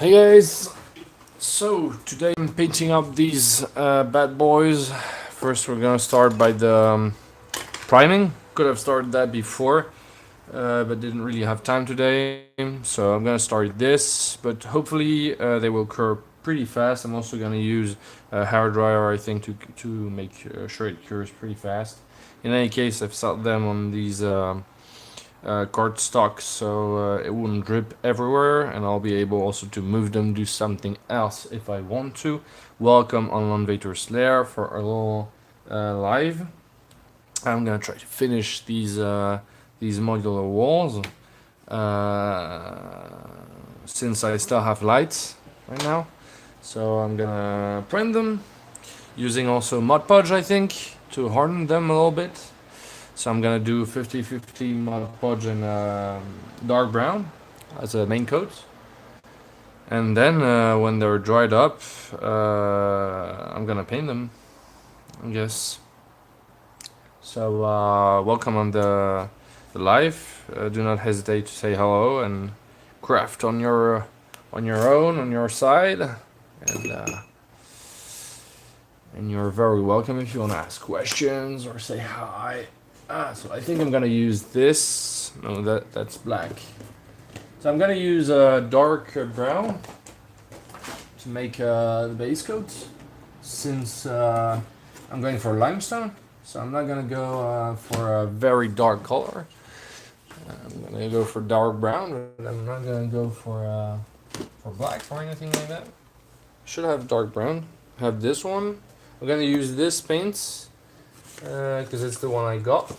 Hey guys, so today I'm painting up these bad boys. First we're gonna start by the priming. Could have started that before, but didn't really have time today. So I'm gonna start this, but hopefully they will cure pretty fast. I'm also gonna use a hair dryer, I think, to make sure it cures pretty fast. In any case, I've set them on these cardstock so it wouldn't drip everywhere, and I'll be able also to move them, do something else if I want to. Welcome on Landvaettr's lair for a little live. I'm gonna try to finish these modular walls since I still have lights right now. So I'm gonna print them using also Mod Podge, I think, to harden them a little bit. So I'm gonna do 50-50 Mod Podge and dark brown as a main coat. And then when they're dried up, I'm gonna paint them, I guess. So welcome on the live. Do not hesitate to say hello and craft on your own, on your side. And you're very welcome if you want to ask questions or say hi. So I think I'm gonna use this. No, that's black. So I'm gonna use dark brown to make the base coat, since I'm going for limestone. So I'm not gonna go for a very dark color. I'm gonna go for dark brown, but I'm not gonna go for black or anything like that. Should have dark brown. Have this one. I'm gonna use this paint because it's the one I got.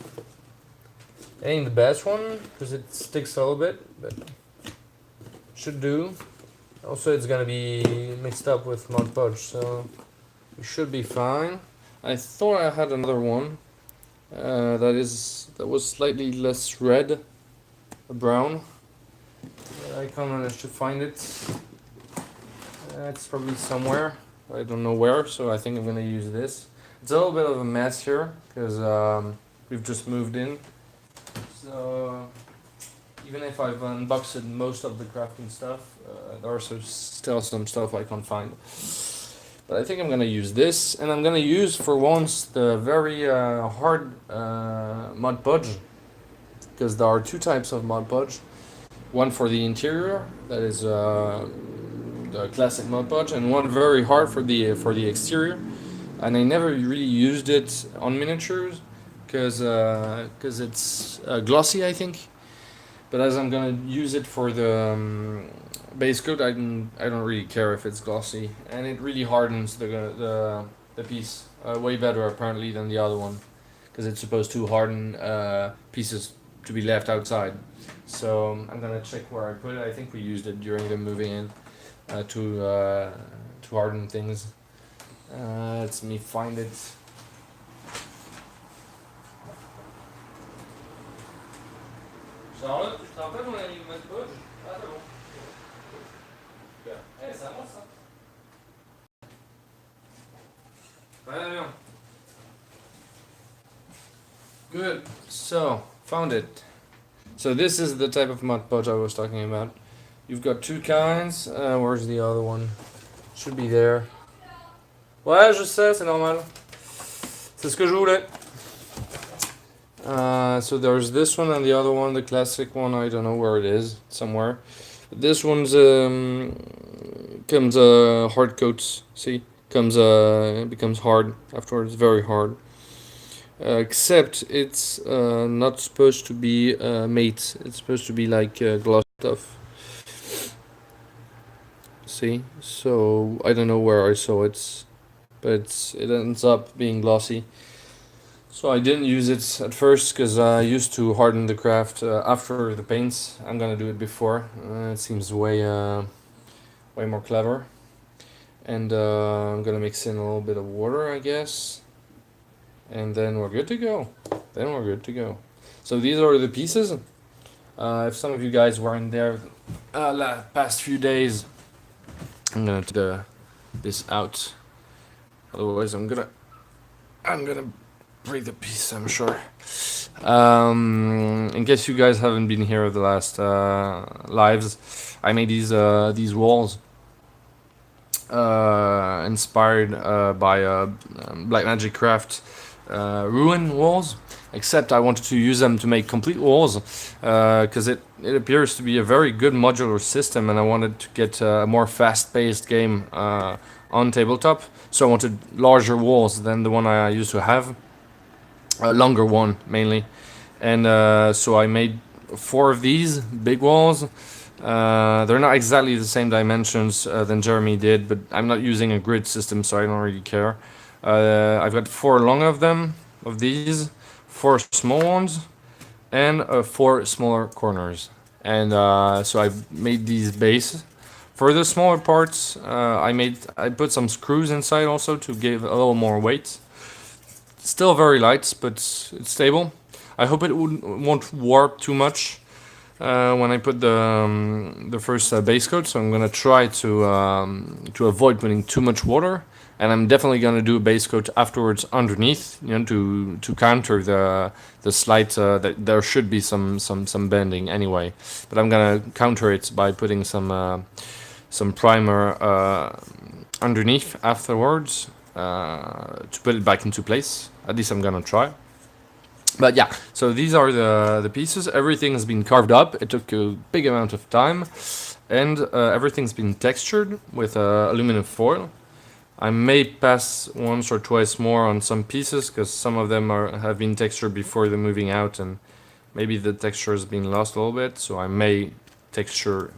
Ain't the best one because it sticks a little bit, but should do. Also, it's gonna be mixed up with Mod Podge, so we should be fine. I thought I had another one that was slightly less red, brown. I can't manage to find it. It's probably somewhere. I don't know where, so I think I'm gonna use this. It's a little bit of a mess here because we've just moved in. So even if I've unboxed most of the crafting stuff, there are still some stuff I can't find. But I think I'm gonna use this, and I'm gonna use for once the very hard Mod Podge, because there are two types of Mod Podge. One for the interior, that is the classic Mod Podge, and one very hard for the exterior. And I never really used it on miniatures because it's glossy, I think. But as I'm gonna use it for the base coat, I don't really care if it's glossy, and it really hardens the piece way better apparently than the other one, because it's supposed to harden pieces to be left outside. So I'm gonna check where I put it. I think we used it during the moving in to harden things. Let me find it. Charlotte, tu te rappelles, on a mis le Mod Podge? Ah, c'est bon. Super. Eh, c'est à moi ça. Très bien. Good. So, found it. So this is the type of Mod Podge I was talking about. You've got two kinds. Where's the other one? Should be there. Ouais, je sais, c'est normal. C'est ce que je voulais. So there's this one and the other one, the classic one. I don't know where it is, somewhere. This one's comes hard coats. See, comes becomes hard afterwards, very hard. Except it's not supposed to be matte. It's supposed to be like gloss stuff. See, so I don't know where I saw it, but it ends up being glossy. So I didn't use it at first because I used to harden the craft after the paints. I'm gonna do it before. It seems way more clever. And I'm gonna mix in a little bit of water, I guess. And then we're good to go. So these are the pieces. If some of you guys weren't there past few days, I'm gonna take this out. Otherwise, I'm gonna break the piece, I'm sure. In case you guys haven't been here the last lives, I made these walls inspired by Black Magic Craft ruin walls, except I wanted to use them to make complete walls because it appears to be a very good modular system, and I wanted to get a more fast-paced game on tabletop. So I wanted larger walls than the one I used to have, a longer one mainly, and so I made 4 of these big walls. They're not exactly the same dimensions than Jeremy did, but I'm not using a grid system, so I don't really care. I've got 4 long of them, of these, 4 small ones, and 4 smaller corners. And so I made these bases. For the smaller parts, I put some screws inside also to give a little more weight. Still very light, but it's stable. I hope it won't warp too much when I put the first base coat. So I'm gonna try to avoid putting too much water, and I'm definitely gonna do a base coat afterwards underneath, you know, to counter the slight that there should be some bending anyway. But I'm gonna counter it by putting some primer underneath afterwards to put it back into place. At least I'm gonna try. But yeah, so these are the pieces. Everything has been carved up. It took a big amount of time, and everything's been textured with aluminum foil. I may pass once or twice more on some pieces because some of them have been textured before the moving out, and maybe the texture has been lost a little bit. So I may texture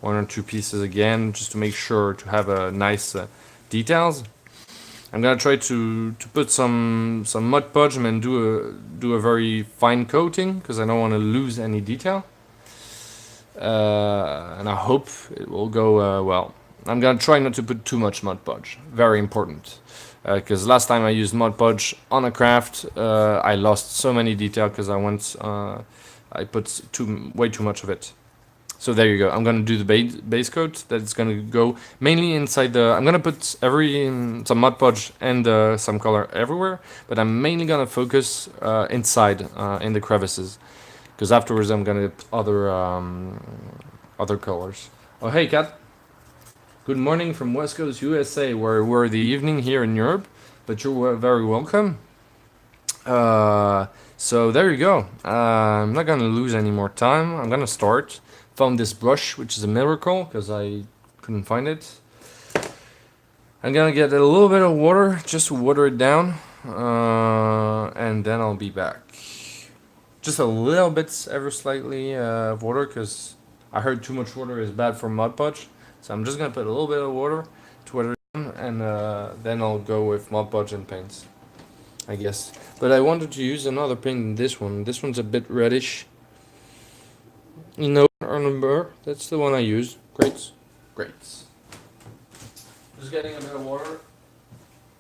1 or 2 pieces again just to make sure to have a nice details. I'm gonna try to put some Mod Podge and do a very fine coating because I don't want to lose any detail. And I hope it will go well. I'm gonna try not to put too much Mod Podge. Very important. Because last time I used Mod Podge on a craft, I lost so many detail because I put way too much of it. So there you go. I'm gonna do the base coat. That's gonna go mainly inside the. I'm gonna put some Mod Podge and some color everywhere, but I'm mainly gonna focus inside in the crevices, because afterwards I'm gonna put other colors. Oh hey Kat, good morning from West Coast USA, where we're the evening here in Europe, but you're very welcome. So there you go. I'm not gonna lose any more time. I'm gonna start. Found this brush, which is a miracle because I couldn't find it. I'm gonna get a little bit of water just to water it down, and then I'll be back. Just a little bit, ever slightly of water, because I heard too much water is bad for Mod Podge. So I'm just gonna put a little bit of water to water it down, and then I'll go with Mod Podge and paints, I guess. But I wanted to use another paint than this one. This one's a bit reddish. You know, number, that's the one I use. Great. Just getting a bit of water.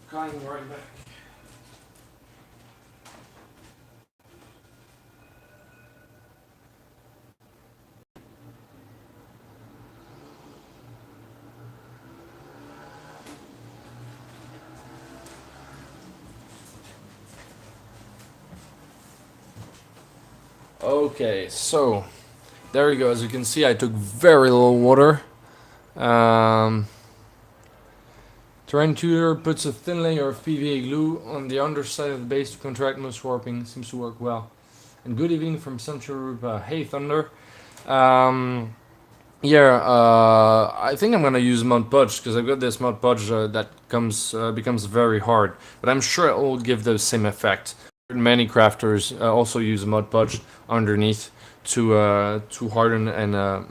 Coming right back. Okay, so there you go. As you can see, I took very little water. Terrain Tutor puts a thin layer of PVA glue on the underside of the base to contract most warping. Seems to work well. And good evening from Central Europa. Hey Thunder. I think I'm gonna use Mod Podge because I've got this Mod Podge that becomes very hard, but I'm sure it will give the same effect. Many crafters also use Mod Podge underneath to harden and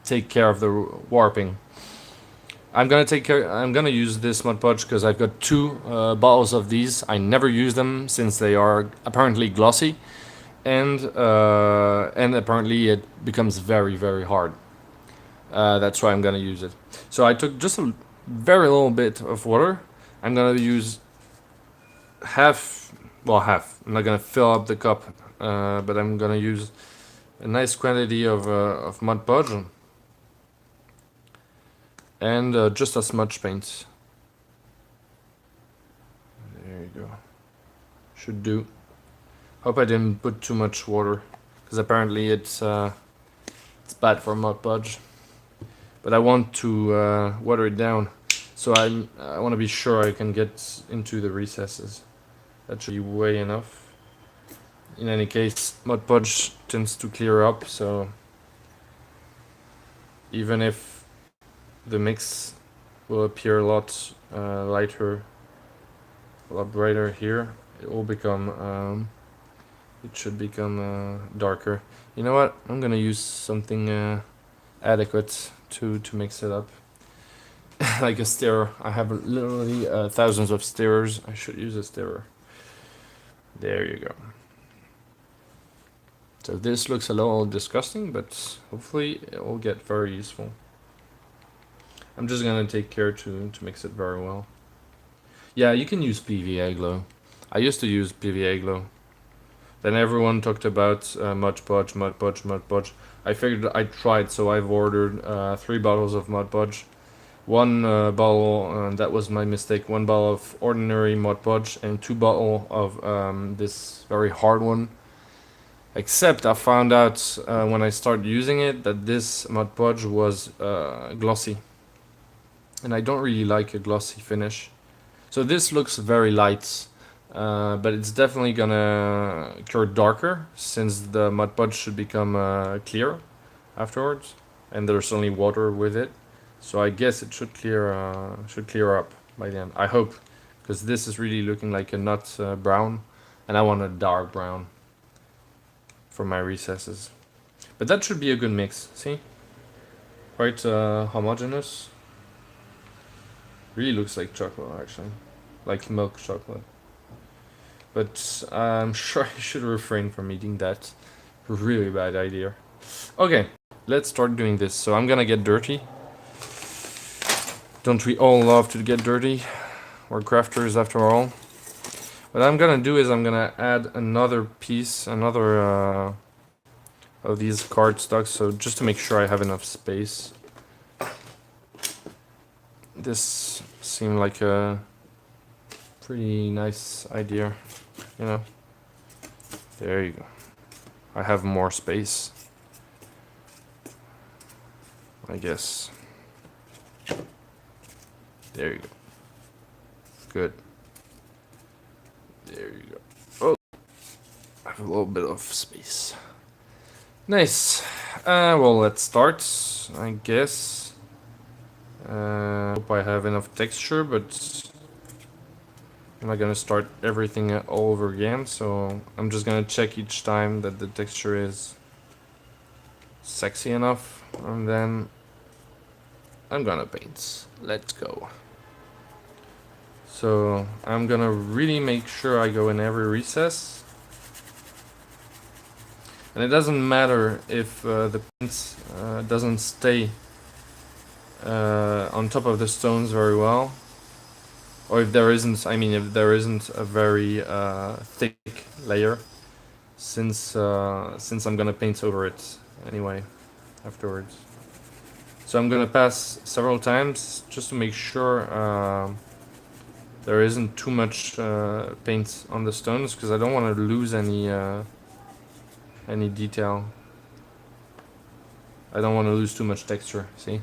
take care of the warping. I'm gonna use this Mod Podge because I've got 2 bottles of these. I never use them since they are apparently glossy, and apparently it becomes very hard. That's why I'm gonna use it. So I took just a very little bit of water. I'm gonna use half. I'm not gonna fill up the cup, but I'm gonna use a nice quantity of Mod Podge and just as much paint. There you go. Should do. Hope I didn't put too much water, because apparently it's bad for Mod Podge. But I want to water it down So I want to be sure I can get into the recesses. That should be way enough. In any case, Mod Podge tends to clear up, so even if the mix will appear a lot lighter, a lot brighter here, it will become, it should become darker. You know what? I'm gonna use something adequate to mix it up. Like a stirrer. I have literally thousands of stirrers. I should use a stirrer. There you go. So this looks a little disgusting, but hopefully it will get very useful. I'm just gonna take care to mix it very well. Yeah, you can use PVA glue. I used to use PVA glue. Then everyone talked about Mod Podge, Mod Podge, Mod Podge. I figured I'd try it, so I've ordered 3 bottles of Mod Podge. One bottle, that was my mistake, 1 bottle of ordinary Mod Podge and 2 bottles of this very hard one. Except I found out when I started using it that this Mod Podge was glossy. And I don't really like a glossy finish. So this looks very light, but it's definitely gonna cure darker since the Mod Podge should become clear afterwards. And there's only water with it. So I guess it should clear up by the end. I hope, because this is really looking like a nut brown, and I want a dark brown for my recesses. But that should be a good mix. See, quite homogeneous. Really looks like chocolate actually, like milk chocolate. But I'm sure I should refrain from eating that. Really bad idea. Okay, let's start doing this. So I'm gonna get dirty. Don't we all love to get dirty? We're crafters after all. What I'm gonna do is I'm gonna add another piece, another of these cardstocks, so just to make sure I have enough space. This seemed like a pretty nice idea, you know. There you go. I have more space, I guess. There you go. Good. There you go. Oh, I have a little bit of space. Nice. Well, let's start, I guess. Hope I have enough texture, but I'm not gonna start everything all over again, so I'm just gonna check each time that the texture is sexy enough, and then I'm gonna paint. Let's go. So I'm gonna really make sure I go in every recess. And it doesn't matter if the paint doesn't stay on top of the stones very well. Or if there isn't, if there isn't a very thick layer. Since I'm gonna paint over it anyway, afterwards. So I'm gonna pass several times just to make sure there isn't too much paint on the stones, because I don't want to lose any detail. I don't want to lose too much texture, see?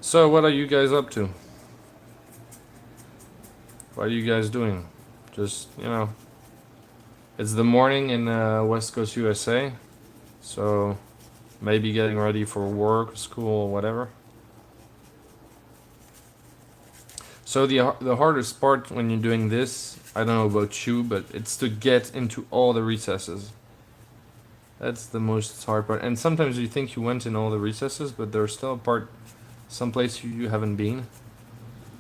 So what are you guys up to? What are you guys doing? Just, you know, it's the morning in West Coast USA, so maybe getting ready for work, school, whatever. So the hardest part when you're doing this, I don't know about you, but it's to get into all the recesses. That's the most hard part. And sometimes you think you went in all the recesses, but there's still a part, someplace you haven't been.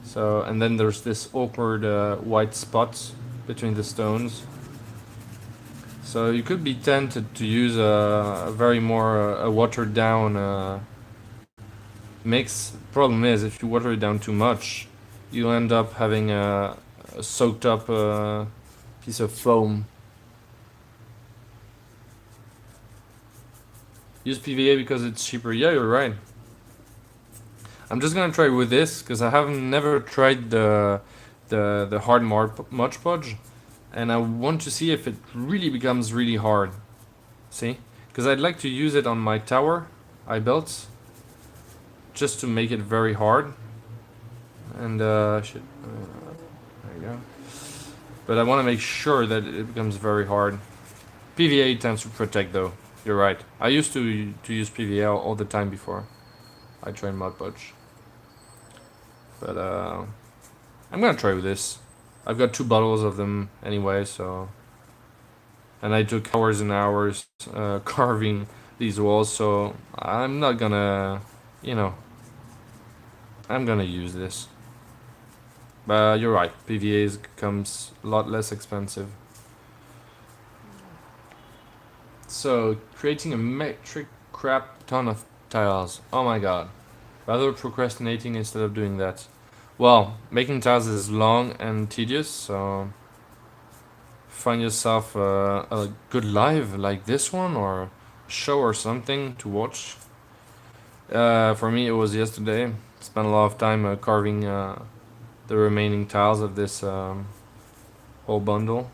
So, and then there's this awkward white spot between the stones. So you could be tempted to use a very more a watered down mix. Problem is, if you water it down too much, you'll end up having a soaked up piece of foam. Use PVA because it's cheaper. Yeah, you're right. I'm just gonna try with this because I haven't never tried the hard Mod Podge, and I want to see if it really becomes really hard. See, because I'd like to use it on my tower I built, just to make it very hard. And shit. There you go. But I want to make sure that it becomes very hard. PVA tends to protect though. You're right. I used to use PVA all the time before I tried Mod Podge. But I'm gonna try with this. I've got 2 bottles of them anyway, so. And I took hours and hours carving these walls, so I'm not gonna, you know, I'm gonna use this. But you're right, PVA comes a lot less expensive. So, creating a metric crap ton of tiles. Oh my god. Rather procrastinating instead of doing that. Well, making tiles is long and tedious, so find yourself a good live like this one, or show or something to watch. For me it was yesterday. Spent a lot of time carving the remaining tiles of this whole bundle.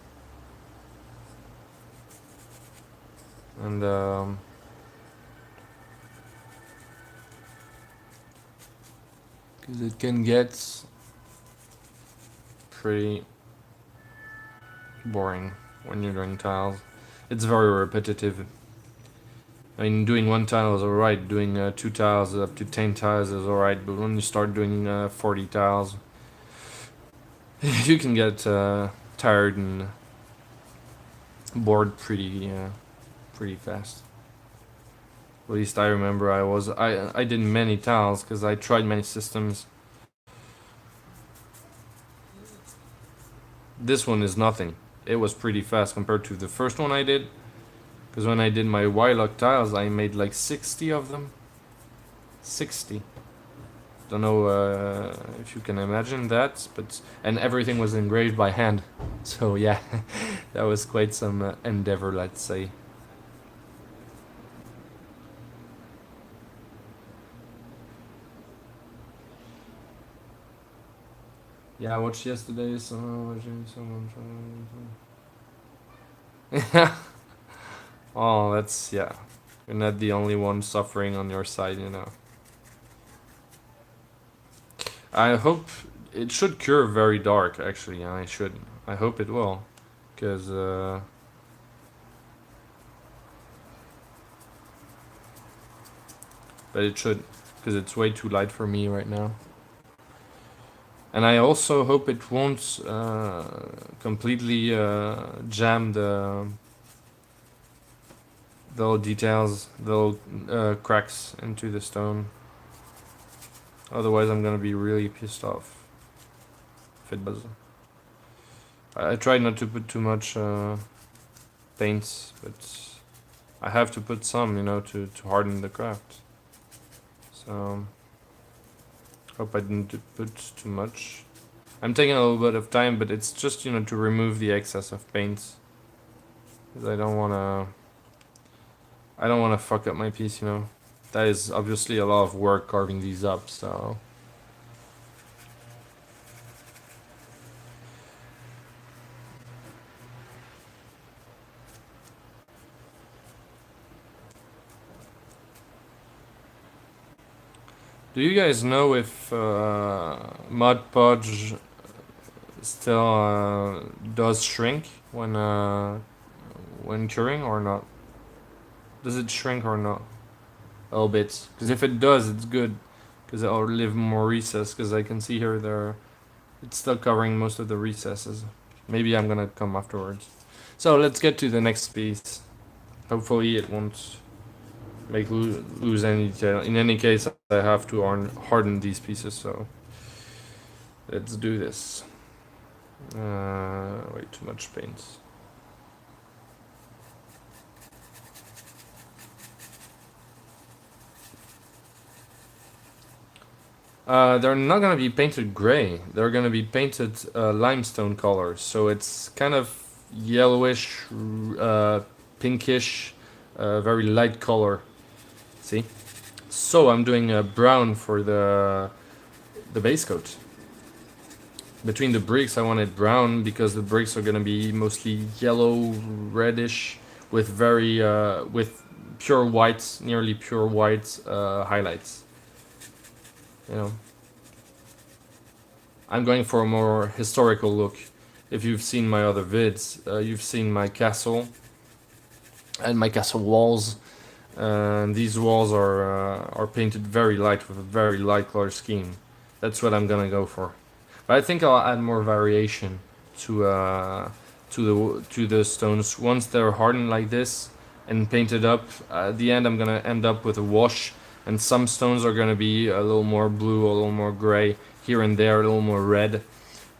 And because it can get pretty boring when you're doing tiles. It's very repetitive. I mean, doing 1 tile is alright, doing 2 tiles up to 10 tiles is alright, but when you start doing 40 tiles, you can get tired and bored pretty fast. At least I remember I did many tiles because I tried many systems. This one is nothing. It was pretty fast compared to the first one I did. Because when I did my Wylock tiles, I made like 60 of them. 60. Don't know if you can imagine that, but and everything was engraved by hand. So yeah, that was quite some endeavor, let's say. Yeah, I watched yesterday. Someone yeah. Oh, that's yeah. You're not the only one suffering on your side, you know. I hope it should cure very dark. Actually, I hope it will, because but it should, because it's way too light for me right now. And I also hope it won't completely jam the little details, the little cracks into the stone. Otherwise, I'm gonna be really pissed off if it does. I tried not to put too much paints, but I have to put some, you know, to harden the craft. So hope I didn't put too much. I'm taking a little bit of time, but it's just, you know, to remove the excess of paints, because I don't wanna fuck up my piece, you know. That is obviously a lot of work carving these up, so. Do you guys know if Mod Podge still does shrink when curing or not? Does it shrink or not? A little bit. Because if it does, it's good. Because it'll leave more recess. Because I can see here it's still covering most of the recesses. Maybe I'm gonna come afterwards. So let's get to the next piece. Hopefully it won't lose any detail. In any case, I have to harden these pieces, so let's do this. Way too much paint. They're not gonna be painted gray. They're gonna be painted limestone colors. So it's kind of yellowish, pinkish, very light color. See? So I'm doing a brown for the base coat. Between the bricks, I wanted brown because the bricks are gonna be mostly yellow, reddish, with with pure white, nearly pure white highlights. you know. I'm going for a more historical look. If you've seen my other vids, you've seen my castle and my castle walls. And these walls are painted very light with a very light color scheme. That's what I'm gonna go for. But I think I'll add more variation to the stones once they're hardened like this and painted up. At the end, I'm gonna end up with a wash, and some stones are gonna be a little more blue, a little more gray here and there, a little more red.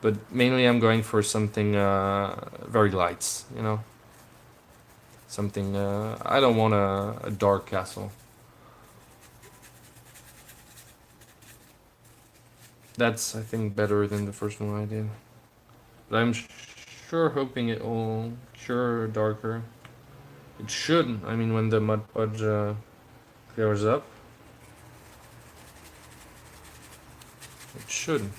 But mainly, I'm going for something very light, you know. Something. I don't want a dark castle. That's, I think, better than the first one I did. But I'm sure hoping it will cure darker. It should. I mean, when the mud pudge clears up, it should.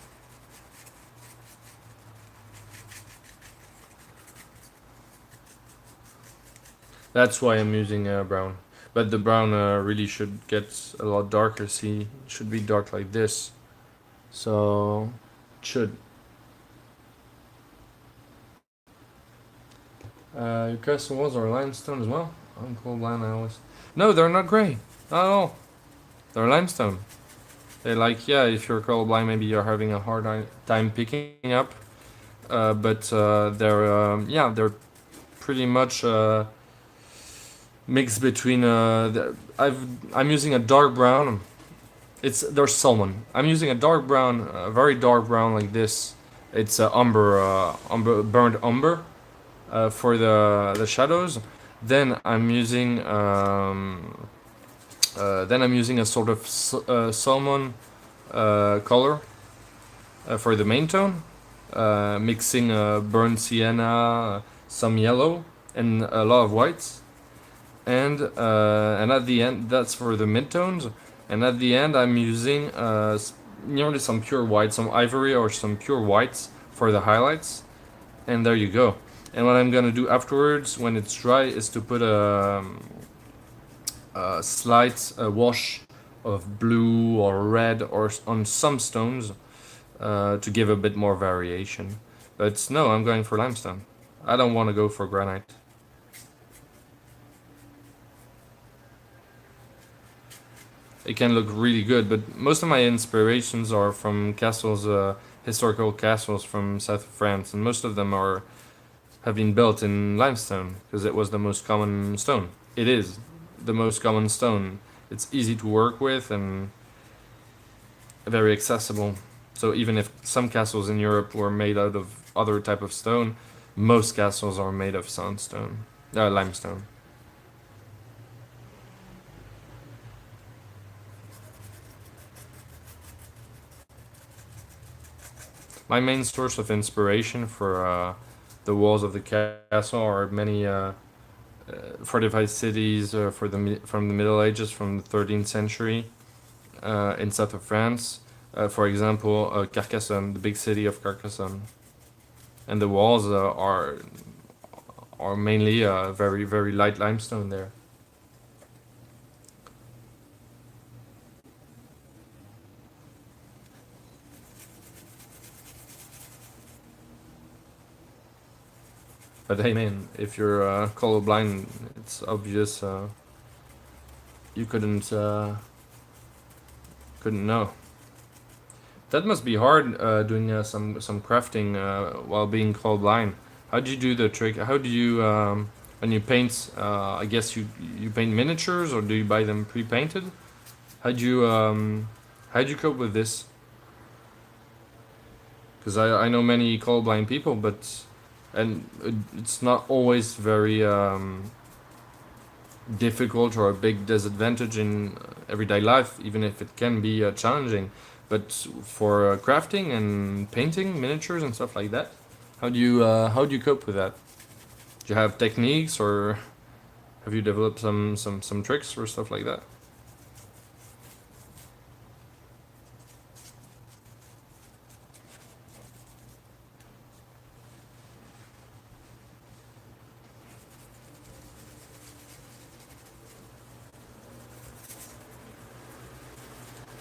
That's why I'm using brown. But the brown really should get a lot darker. See, it should be dark like this. So, it should. Your castle walls are limestone as well? I'm cold blind, I always. No, they're not gray. Not at all. They're limestone. They're like, yeah, if you're colorblind, maybe you're having a hard time picking up. But yeah, they're pretty much mixed between. I'm using a dark brown. They're salmon. I'm using a dark brown, a very dark brown like this. It's burnt umber, for the shadows. Then I'm using a sort of salmon color for the main tone, mixing burnt sienna, some yellow, and a lot of whites. And at the end, that's for the midtones. And at the end, I'm using nearly some pure white, some ivory or some pure whites for the highlights. And there you go. And what I'm gonna do afterwards, when it's dry, is to put a slight wash of blue or red or on some stones to give a bit more variation. But no, I'm going for limestone. I don't want to go for granite. It can look really good, but most of my inspirations are from castles, historical castles from south of France, and most of them have been built in limestone because it was the most common stone. It is the most common stone. It's easy to work with and very accessible. So even if some castles in Europe were made out of other type of stone, most castles are made of sandstone, limestone. My main source of inspiration for the walls of the castle are many fortified cities from the Middle Ages, from the 13th century, in south of France. For example, Carcassonne, the big city of Carcassonne, and the walls are mainly very light limestone there. But hey, man, if you're colorblind, it's obvious you couldn't know. That must be hard doing some crafting while being colorblind. How do you do the trick? How do you when you paint? I guess you paint miniatures, or do you buy them pre-painted? How do you cope with this? Because I know many colorblind people, and it's not always very difficult or a big disadvantage in everyday life, even if it can be challenging. But for crafting and painting miniatures and stuff like that, how do you cope with that? Do you have techniques, or have you developed some tricks or stuff like that?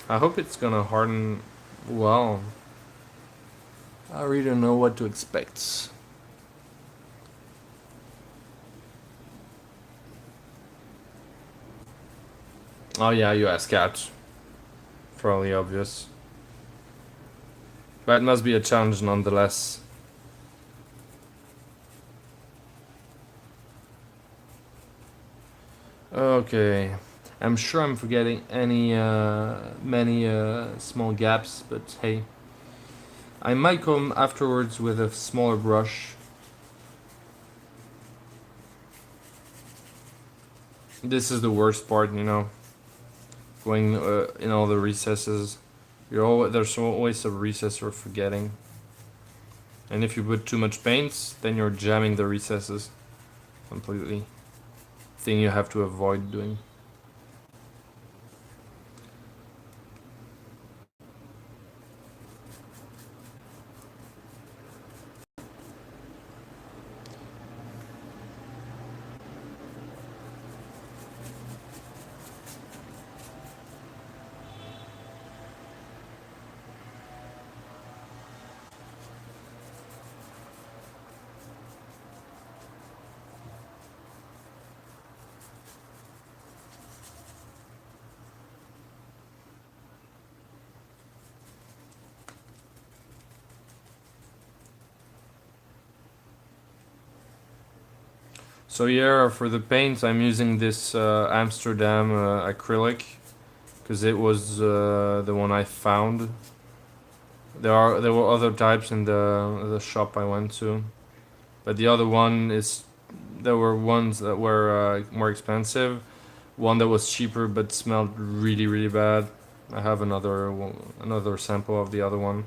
I hope it's gonna harden well. I really don't know what to expect. Oh yeah, US cat. Fairly obvious. But it must be a challenge nonetheless. Okay. I'm sure I'm forgetting many small gaps, but hey. I might come afterwards with a smaller brush. This is the worst part, you know. Going in all the recesses. There's always a recess you're forgetting. And if you put too much paint, then you're jamming the recesses completely. Thing you have to avoid doing. So yeah, for the paint, I'm using this Amsterdam acrylic because it was the one I found. There were other types in the shop I went to, but the other one is there were ones that were more expensive, one that was cheaper but smelled really bad. I have another sample of the other one,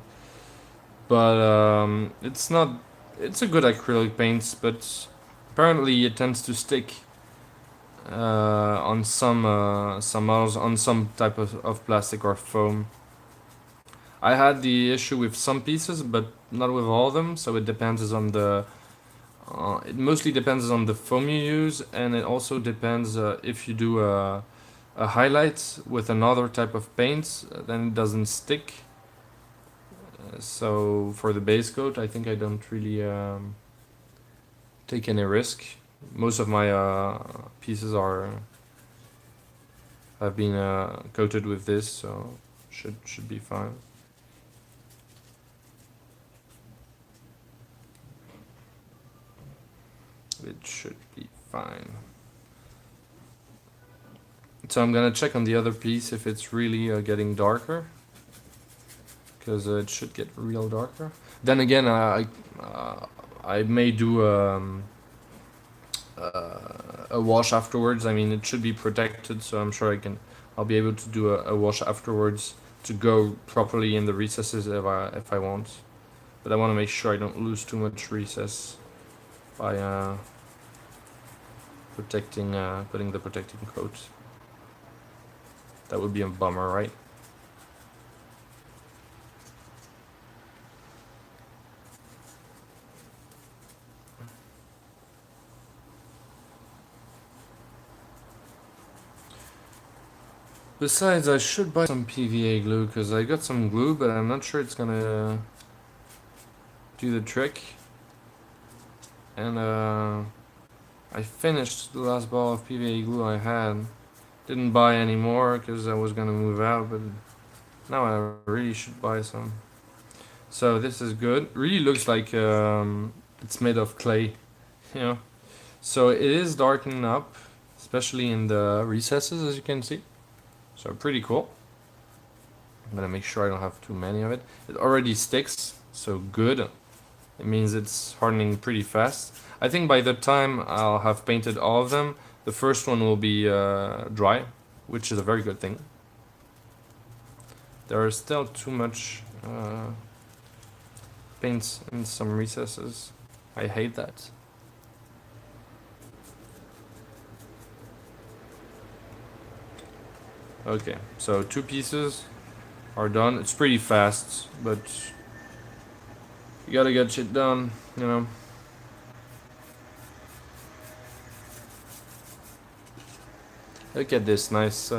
but it's not. It's a good acrylic paint, but apparently it tends to stick on some models on some type of plastic or foam. I had the issue with some pieces, but not with all of them. So it depends on the. It mostly depends on the foam you use, and it also depends if you do a highlight with another type of paint, then it doesn't stick. So for the base coat, I think I don't really take any risk. Most of my pieces are have been coated with this, so should be fine. It should be fine. So I'm gonna check on the other piece if it's really getting darker, because it should get real darker. Then again, I may do a wash afterwards. I mean, it should be protected, so I'm sure I'll be able to do a wash afterwards to go properly in the recesses if I want. But I want to make sure I don't lose too much recess by putting the protecting coat. That would be a bummer, right? Besides, I should buy some PVA glue, because I got some glue, but I'm not sure it's gonna do the trick. And I finished the last ball of PVA glue I had. Didn't buy any more because I was gonna move out, but now I really should buy some. So this is good. Really looks like it's made of clay, you know. So it is darkening up, especially in the recesses, as you can see. So pretty cool. I'm gonna make sure I don't have too many of it. It already sticks, so good. It means it's hardening pretty fast. I think by the time I'll have painted all of them, the first one will be dry, which is a very good thing. There is still too much paint in some recesses. I hate that. Okay, so 2 pieces are done. It's pretty fast, but you gotta get shit done, you know. Look at this nice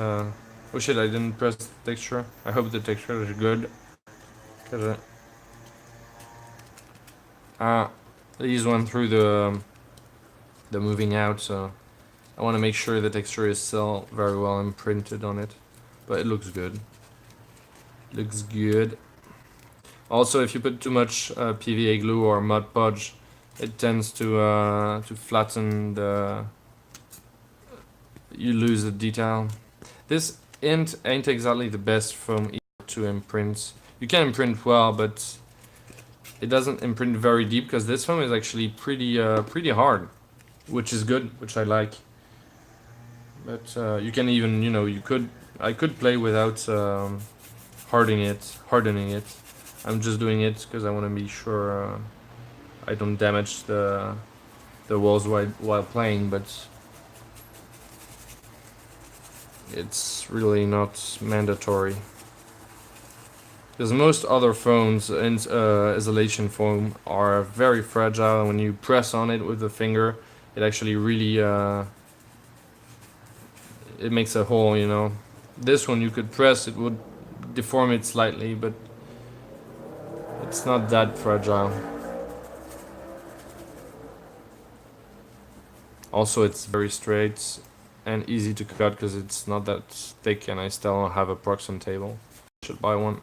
Oh shit, I didn't press the texture. I hope the texture is good. Cause these went through the moving out, so I want to make sure the texture is still very well imprinted on it. But it looks good. Looks good. Also, if you put too much PVA glue or Mod Podge, it tends to flatten the. You lose the detail. This ain't exactly the best foam to imprint. You can imprint well, but it doesn't imprint very deep because this foam is actually pretty hard, which is good, which I like. But you can even, I could play without hardening it. I'm just doing it because I want to be sure I don't damage the walls while playing, but it's really not mandatory. Because most other foams in isolation foam are very fragile, and when you press on it with the finger, it actually really it makes a hole, you know. This one you could press, it would deform it slightly, but it's not that fragile. Also, it's very straight and easy to cut because it's not that thick, and I still have a Proxim table. Should buy one.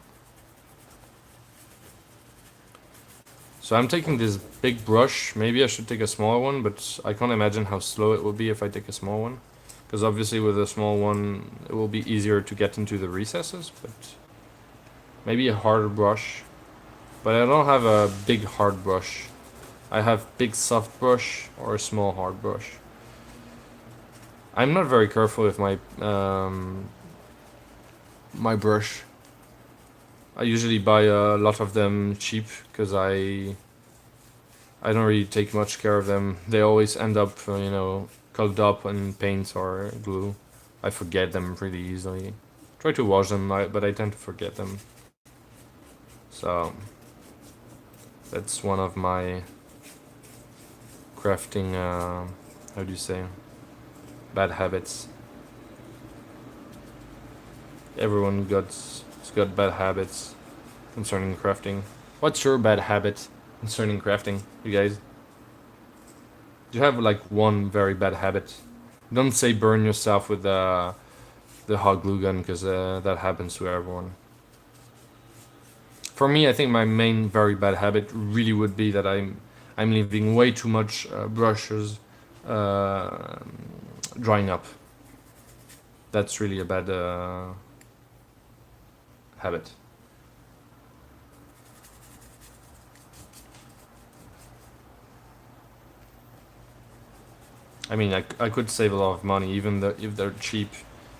So I'm taking this big brush. Maybe I should take a smaller one, but I can't imagine how slow it will be if I take a small one. Because obviously with a small one, it will be easier to get into the recesses, but maybe a harder brush. But I don't have a big hard brush. I have big soft brush or a small hard brush. I'm not very careful with my my brush. I usually buy a lot of them cheap because I don't really take much care of them. They always end up, clogged up in paint or glue. I forget them pretty easily. Try to wash them, but I tend to forget them. So that's one of my crafting, how do you say, bad habits. Everyone has got bad habits concerning crafting. What's your bad habit concerning crafting, you guys? Do you have like one very bad habit? Don't say burn yourself with the hot glue gun, because that happens to everyone. For me, I think my main very bad habit really would be that I'm leaving way too much brushes drying up. That's really a bad habit. I mean, I could save a lot of money, even if they're cheap.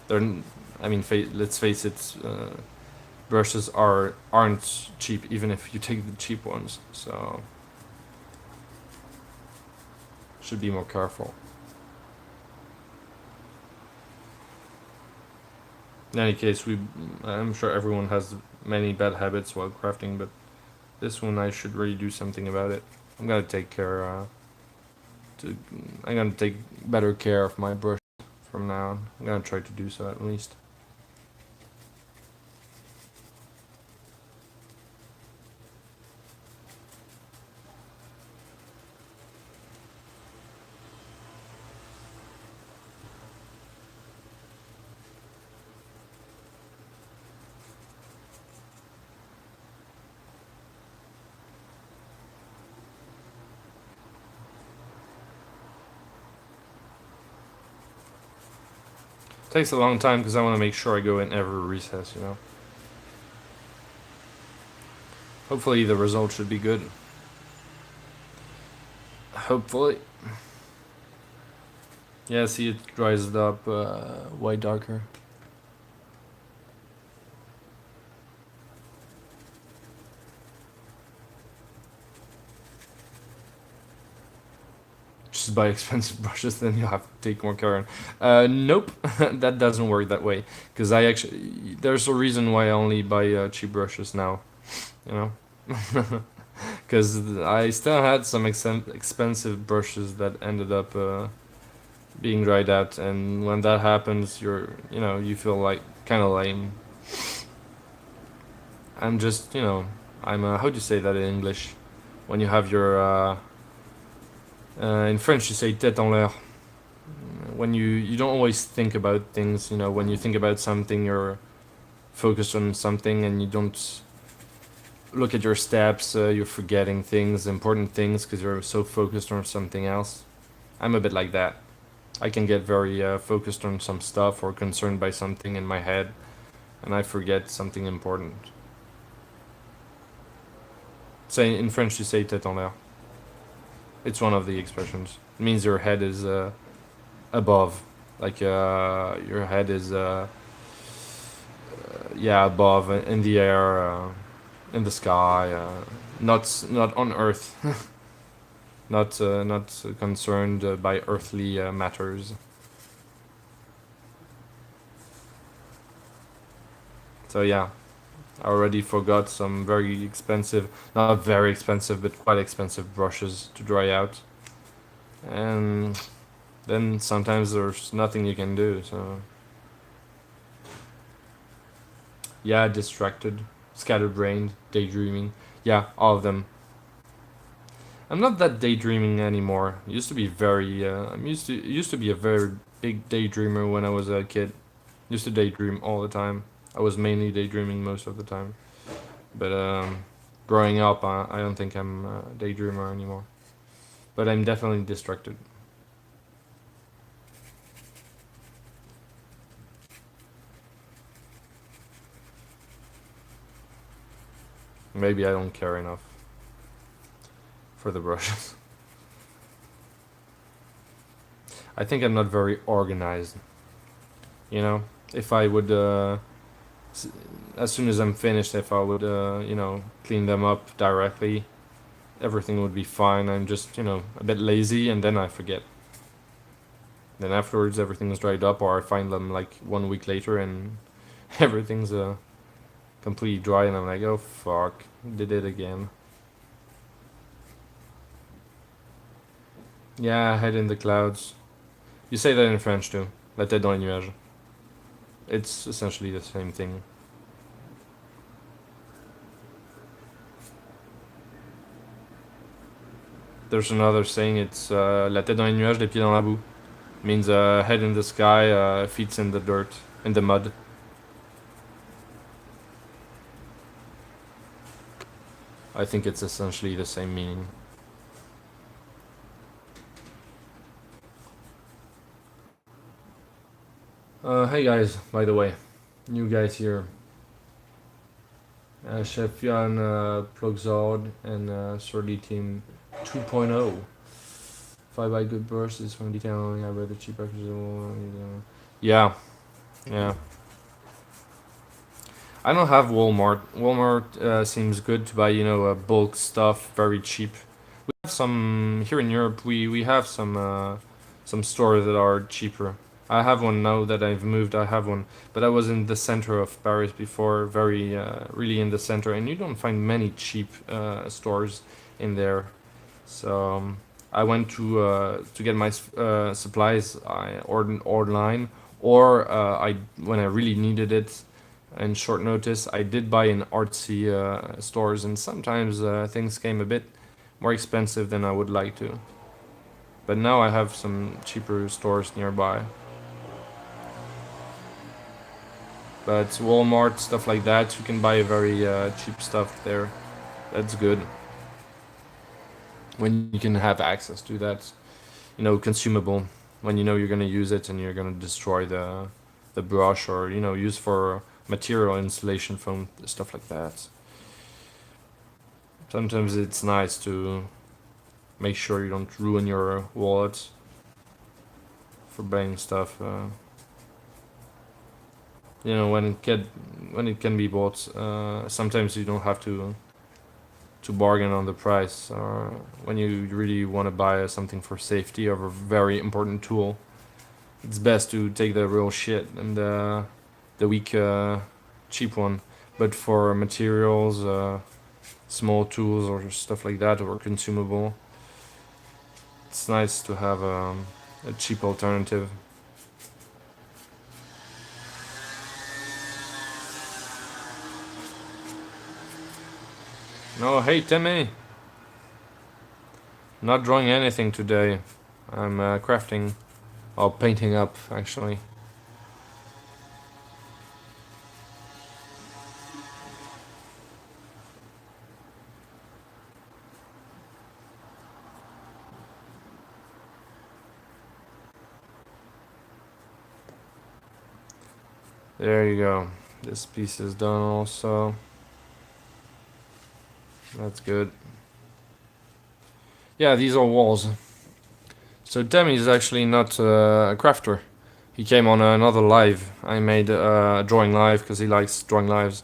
Let's face it, brushes aren't cheap, even if you take the cheap ones. So should be more careful. In any case, I'm sure everyone has many bad habits while crafting, but this one I should really do something about it. I'm gonna take care. I'm gonna take better care of my brush from now on. I'm gonna try to do so at least. Takes a long time because I want to make sure I go in every recess, you know. Hopefully the result should be good. Hopefully. Yeah, see, it dries it up way darker. Just buy expensive brushes, then you have to take more care. Nope, that doesn't work that way. Because there's a reason why I only buy cheap brushes now, you know. Because I still had some expensive brushes that ended up being dried out, and when that happens, you feel like kind of lame. I'm just, you know, I'm how do you say that in English? When you have your in French you say tête en l'air. When you don't always think about things, you know, when you think about something, you're focused on something, and you don't look at your steps. You're forgetting things, important things, because you're so focused on something else. I'm a bit like that. I can get very focused on some stuff or concerned by something in my head, and I forget something important. Say in French, you say tête en l'air. It's one of the expressions. It means your head is above, like your head is yeah, above in the air, in the sky, not on Earth, not concerned by earthly matters. So yeah, I already forgot some very expensive, not very expensive, but quite expensive brushes to dry out, and then sometimes there's nothing you can do. So yeah, distracted, scatterbrained, daydreaming. Yeah, all of them. I'm not that daydreaming anymore. Used to be very. I'm used to be a very big daydreamer when I was a kid. Used to daydream all the time. I was mainly daydreaming most of the time. But growing up, I don't think I'm a daydreamer anymore. But I'm definitely distracted. Maybe I don't care enough for the brushes. I think I'm not very organized. You know, if I would, as soon as I'm finished, if I would, you know, clean them up directly, everything would be fine. I'm just, you know, a bit lazy, and then I forget. Then afterwards, everything's dried up, or I find them like 1 week later, and everything's completely dry, and I'm like, oh fuck, did it again. Yeah, head in the clouds. You say that in French too. La tête dans les nuages. It's essentially the same thing. There's another saying. It's la tête dans les nuages, les pieds dans la boue. Means head in the sky, feet in the dirt, in the mud. I think it's essentially the same meaning. Hey guys, by the way, new guys here. Chef Jan, Plugzord, and Surly Team 2.0. If I buy good brushes from detailing, I read the cheap packages. Yeah, yeah. I don't have Walmart. Walmart seems good to buy, you know, bulk stuff, very cheap. We have some here in Europe. We have some stores that are cheaper. I have one now that I've moved. I have one, but I was in the center of Paris before, very really in the center, and you don't find many cheap stores in there. So I went to get my supplies. I ordered online, or I when I really needed it and short notice, I did buy in artsy stores, and sometimes things came a bit more expensive than I would like to. But now I have some cheaper stores nearby. But Walmart, stuff like that, you can buy very cheap stuff there. That's good. When you can have access to that, you know, consumable. When you know you're gonna use it and you're gonna destroy the brush, or you know, use for material installation foam, stuff like that. Sometimes it's nice to make sure you don't ruin your wallet for buying stuff. You know, when it can be bought, sometimes you don't have to bargain on the price. Or when you really want to buy something for safety of a very important tool, it's best to take the real shit and the weak, cheap one. But for materials, small tools or stuff like that, or consumable, it's nice to have a cheap alternative. No, hey Timmy! Not drawing anything today. I'm crafting, or painting up actually. There you go. This piece is done also. That's good. Yeah, these are walls. So Demi is actually not a crafter. He came on another live. I made a drawing live because he likes drawing lives.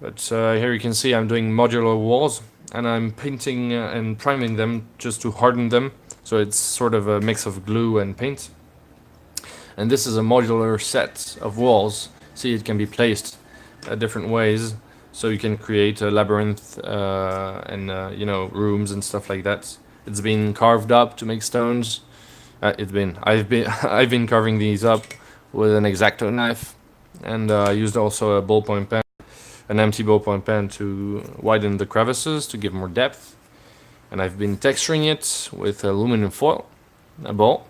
But here you can see I'm doing modular walls and I'm painting and priming them just to harden them. So it's sort of a mix of glue and paint. And this is a modular set of walls. See, it can be placed different ways. So you can create a labyrinth and you know, rooms and stuff like that. It's been carved up to make stones. I've been I've been carving these up with an X-Acto knife, and used also a ballpoint pen, an empty ballpoint pen to widen the crevices to give more depth. And I've been texturing it with aluminum foil, a ball,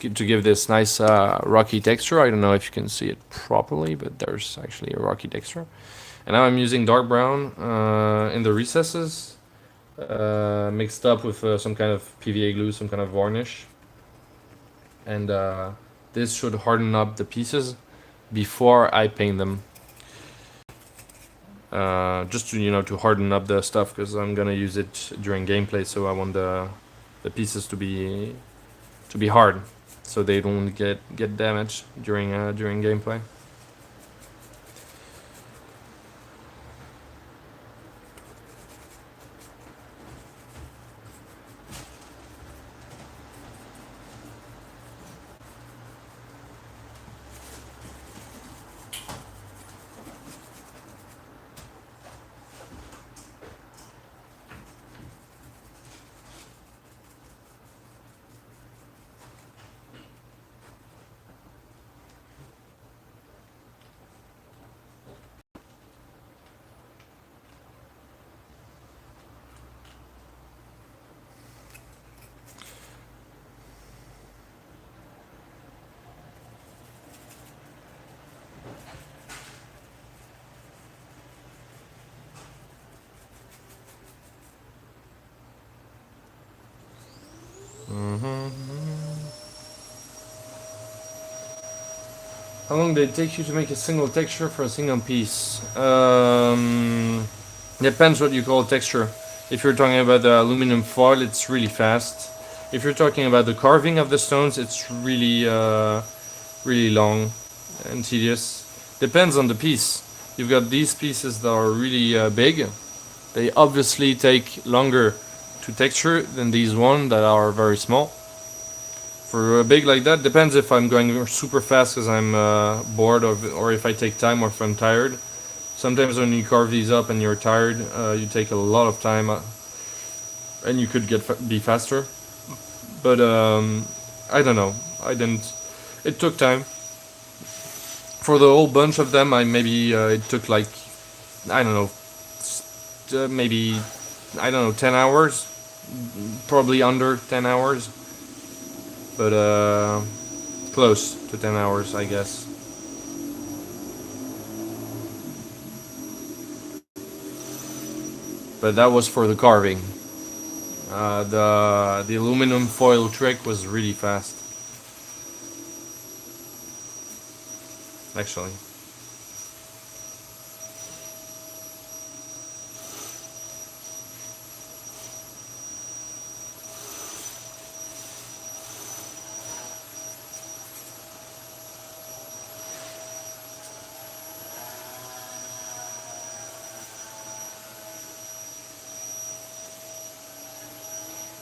to give this nice rocky texture. I don't know if you can see it properly, but there's actually a rocky texture. And now I'm using dark brown in the recesses, mixed up with some kind of PVA glue, some kind of varnish. And this should harden up the pieces before I paint them. Just to, you know, to harden up the stuff, because I'm gonna use it during gameplay, so I want the pieces to be hard, so they don't get damaged during gameplay. How long did it take you to make a single texture for a single piece? Depends what you call texture. If you're talking about the aluminum foil, it's really fast. If you're talking about the carving of the stones, it's really really long and tedious. Depends on the piece. You've got these pieces that are really big. They obviously take longer to texture than these ones that are very small. For a big like that, depends if I'm going super fast because I'm bored, or if I take time, or if I'm tired. Sometimes when you carve these up and you're tired, you take a lot of time, and you could be faster. But I don't know. I didn't. It took time. For the whole bunch of them, it took like, I don't know, maybe, I don't know, 10 hours, probably under 10 hours, but close to 10 hours, I guess. But that was for the carving. The aluminum foil trick was really fast, actually.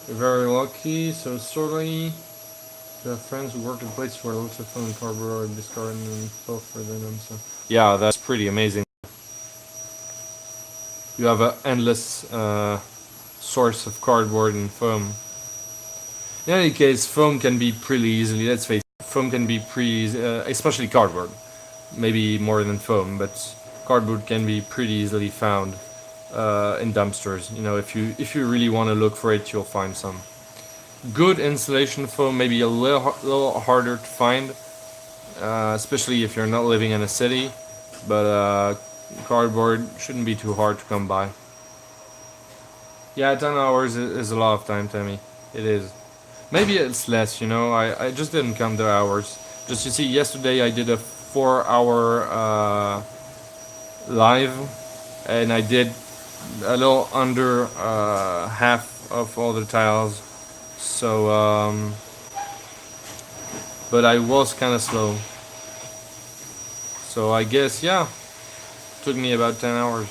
Very lucky, so sorry. You have friends who work in places where lots of fun and cardboard are discarded and both for them. So yeah, that's pretty amazing. You have an endless source of cardboard and foam. In any case, foam can be pretty easily. Let's face it, foam can be pretty, especially cardboard. Maybe more than foam, but cardboard can be pretty easily found in dumpsters. You know, if you really want to look for it, you'll find some. Good insulation foam, maybe a little harder to find, especially if you're not living in a city. But cardboard shouldn't be too hard to come by. Yeah, 10 hours is a lot of time, Tammy. It is. Maybe it's less, you know. I just didn't count the hours. Just you see, yesterday I did a 4 hour live, and I did a little under half of all the tiles. So, but I was kind of slow. So I guess, yeah, took me about 10 hours.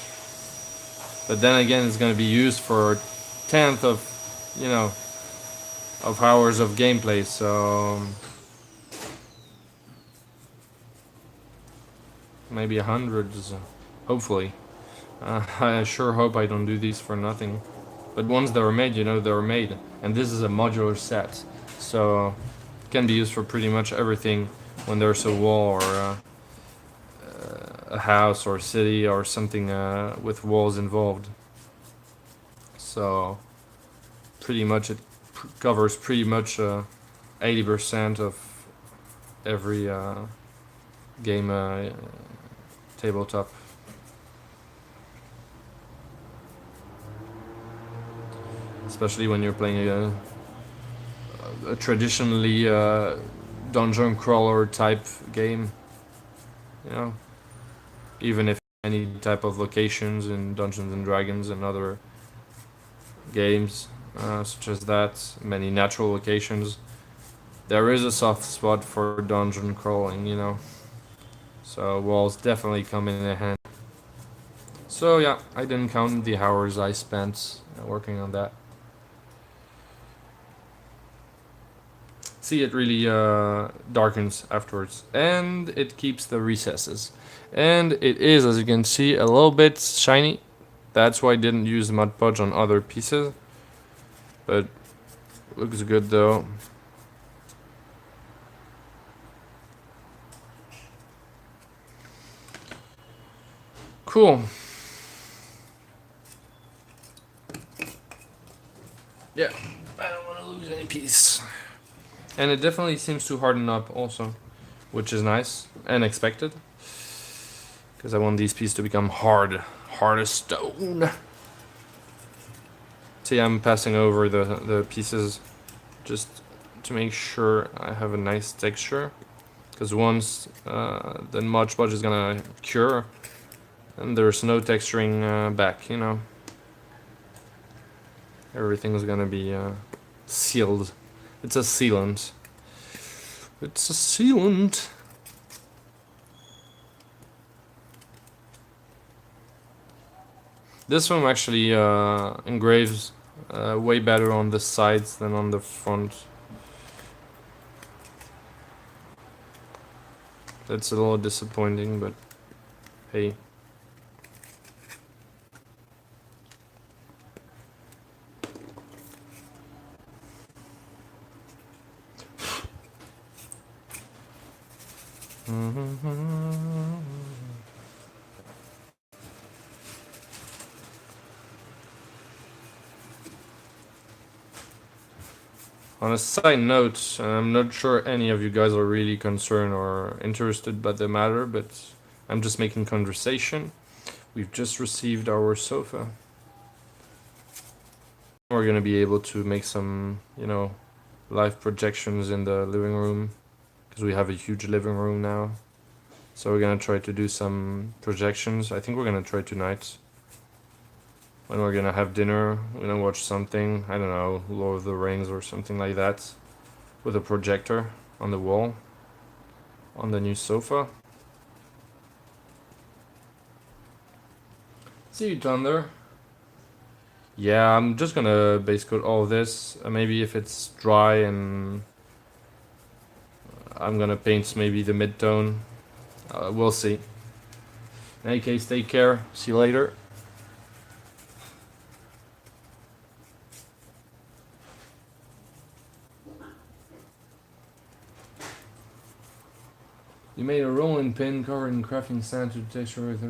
But then again, it's going to be used for a tenth of, you know, of hours of gameplay. So maybe 100, hopefully. I sure hope I don't do these for nothing. But once they were made, you know, they were made. And this is a modular set. So it can be used for pretty much everything when there's a wall or a house or a city or something with walls involved. So pretty much it covers pretty much 80% of every game tabletop. Especially when you're playing a traditionally dungeon crawler type game, you know, even if any type of locations in Dungeons and Dragons and other games such as that, many natural locations, there is a soft spot for dungeon crawling, you know. So walls definitely come in handy. So yeah, I didn't count the hours I spent working on that. See, it really darkens afterwards, and it keeps the recesses. And it is, as you can see, a little bit shiny. That's why I didn't use Mod Podge on other pieces. But looks good though. Cool. Yeah, I don't want to lose any piece. And it definitely seems to harden up also, which is nice and expected. Because I want these pieces to become hard as stone. See, I'm passing over the pieces just to make sure I have a nice texture. Because once the Mod Podge is gonna cure, and there's no texturing back, you know. Everything's gonna be sealed. It's a sealant. It's a sealant. This one actually engraves way better on the sides than on the front. That's a little disappointing, but hey. On a side note, I'm not sure any of you guys are really concerned or interested by the matter, but I'm just making conversation. We've just received our sofa. We're gonna be able to make some, you know, live projections in the living room, because we have a huge living room now. So we're gonna try to do some projections. I think we're gonna try tonight. When we're gonna have dinner, we're gonna watch something, I don't know, Lord of the Rings or something like that, with a projector on the wall, on the new sofa. See you, Thunder. Yeah, I'm just gonna base coat all this. Maybe if it's dry, and I'm gonna paint maybe the mid-tone. We'll see. In any case, take care. See you later. You made a rolling pin covered in crafting sand to texture with.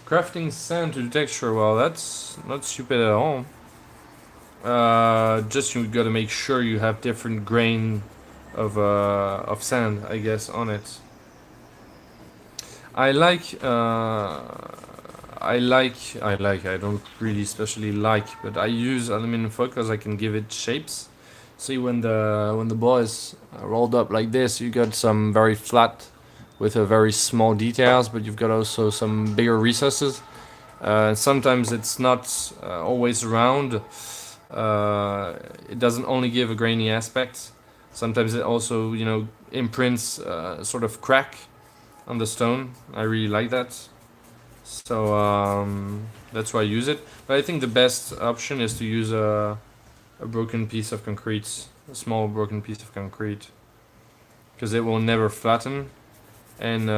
Crafting sand to the texture, well, that's not stupid at all. Just you gotta make sure you have different grain of sand, I guess, on it. I like, I don't really especially like, but I use aluminum foil because I can give it shapes. See, when the ball is rolled up like this, you got some very flat with a very small details, but you've got also some bigger recesses. Sometimes it's not always round. It doesn't only give a grainy aspect. Sometimes it also, imprints sort of crack on the stone. I really like that. So that's why I use it. But I think the best option is to use a broken piece of concrete, a small broken piece of concrete, because it will never flatten, and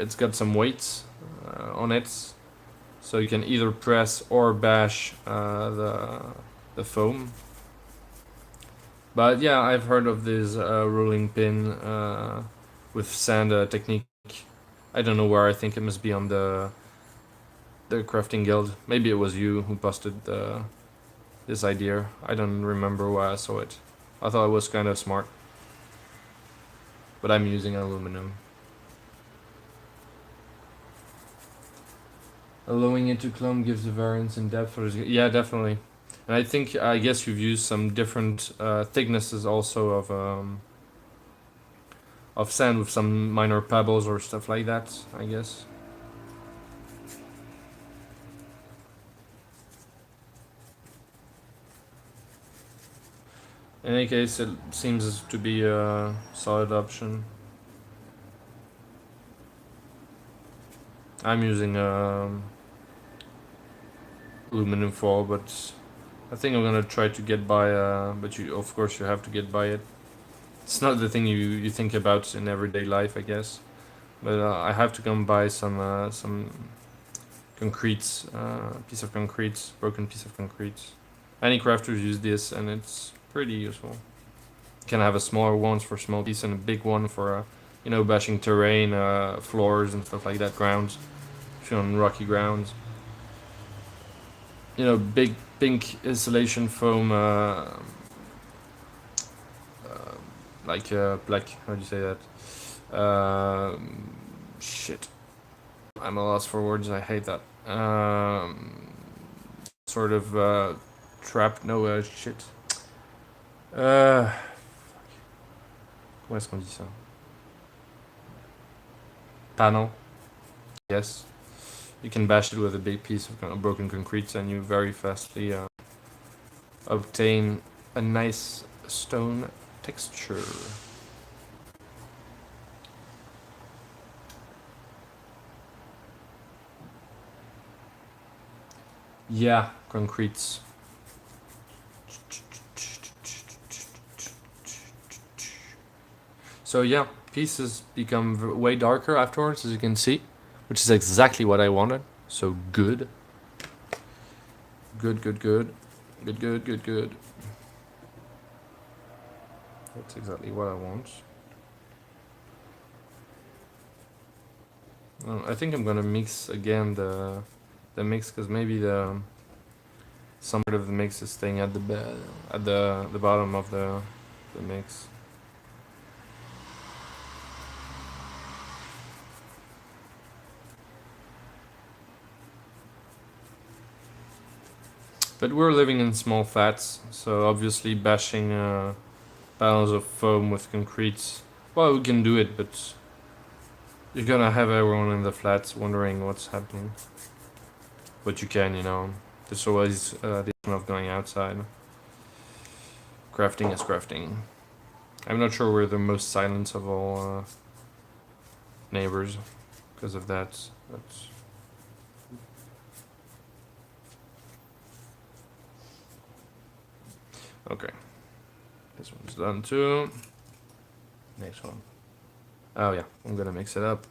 it's got some weight on it, so you can either press or bash the foam. But yeah, I've heard of this rolling pin with sand technique. I don't know where. I think it must be on the crafting guild. Maybe it was you who posted this idea. I don't remember where I saw it. I thought it was kind of smart. But I'm using aluminum. Allowing it to clump gives a variance in depth. Yeah, definitely. And I guess you've used some different thicknesses also of sand with some minor pebbles or stuff like that, I guess. In any case, it seems to be a solid option. I'm using aluminum foil, but I think I'm gonna try to get by. But of course, you have to get by it. It's not the thing you think about in everyday life, I guess. But I have to come by some concrete, piece of concrete, broken piece of concrete. Any crafters use this, and it's pretty useful. You can have a smaller one for small piece and a big one for, bashing terrain, floors and stuff like that, grounds, if you're on rocky grounds. Big pink insulation foam, like black. How do you say that? Shit. I'm a loss for words. I hate that. Sort of trap. No, shit. Comment est-ce qu'on dit ça? Panel. Yes. You can bash it with a big piece of broken concrete, and you very fastly obtain a nice stone texture. Yeah, concretes. So yeah, pieces become way darker afterwards, as you can see, which is exactly what I wanted. So good. Good. That's exactly what I want. I think I'm gonna mix again the mix, because maybe some part of the mix is staying at the bottom of the mix. But we're living in small flats, so obviously bashing panels of foam with concrete, well, we can do it, but you're gonna have everyone in the flats wondering what's happening. But you can, there's always the option of going outside. Crafting is crafting. I'm not sure we're the most silent of all neighbors because of that. That's okay. This one's done too. Next one. Oh yeah, I'm gonna mix it up.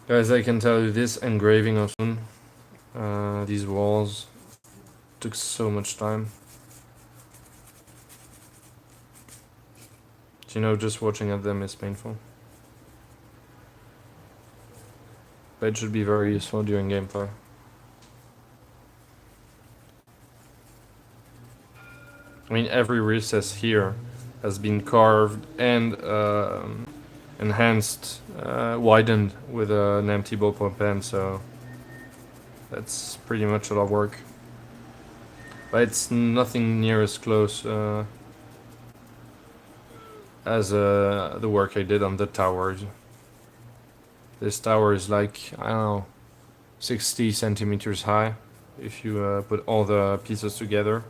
Guys, I can tell you this engraving of these walls took so much time. You know, just watching at them is painful. But it should be very useful during gameplay. I mean, every recess here has been carved and enhanced, widened with an empty ballpoint pen, so that's pretty much a lot of work. But it's nothing near as close as the work I did on the towers. This tower is like, I don't know, 60 centimeters high if you put all the pieces together.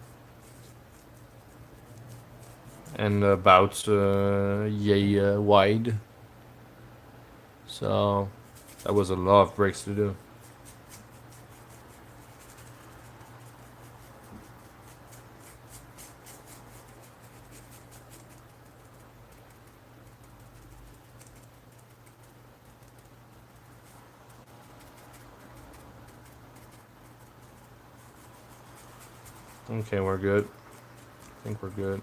And about yay wide. So that was a lot of bricks to do. Okay, we're good. I think we're good.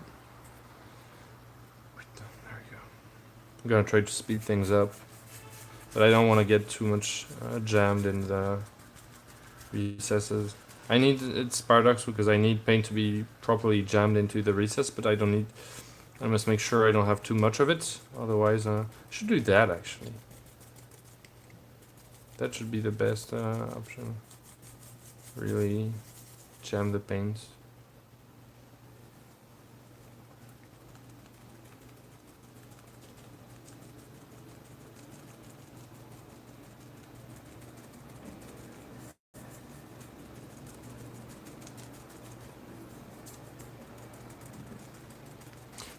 There we go. I'm gonna try to speed things up, but I don't want to get too much jammed in the recesses. It's paradoxical because I need paint to be properly jammed into the recess, but I don't need. I must make sure I don't have too much of it. Otherwise, I should do that actually. That should be the best option. Really jam the paint.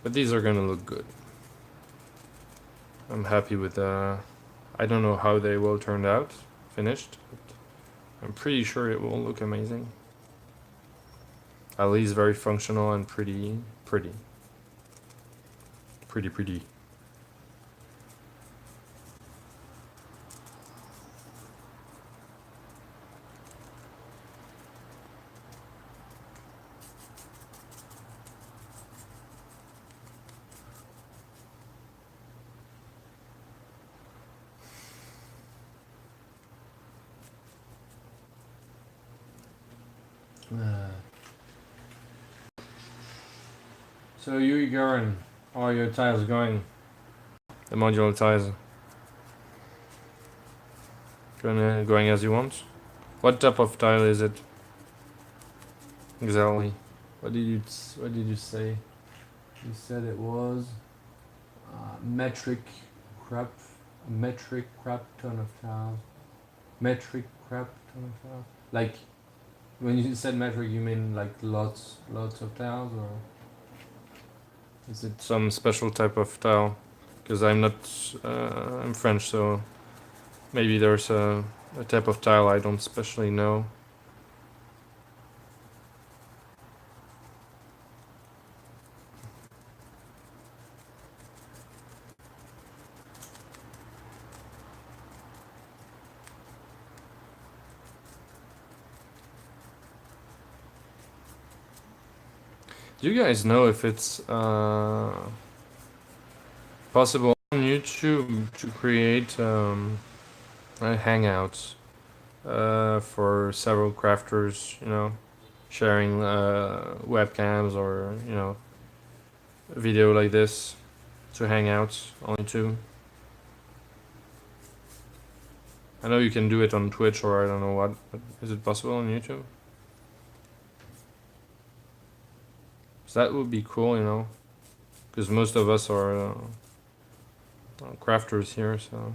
But these are gonna look good. I'm happy with I don't know how they will turn out finished, but I'm pretty sure it will look amazing. At least very functional and pretty. So you, Garen, how are your tiles going? The modular tiles going as you want? What type of tile is it? Exactly. What did you say? You said it was metric crap ton of tiles. Metric crap ton of tiles. Like when you said metric, you mean like lots of tiles, or is it some special type of tile? Because I'm not, I'm French, so maybe there's a type of tile I don't specially know. Do you guys know if it's possible on YouTube to create hangouts for several crafters, you know, sharing webcams or, you know, a video like this to hang out on YouTube? I know you can do it on Twitch or I don't know what, but is it possible on YouTube? So that would be cool, you know, because most of us are crafters here, so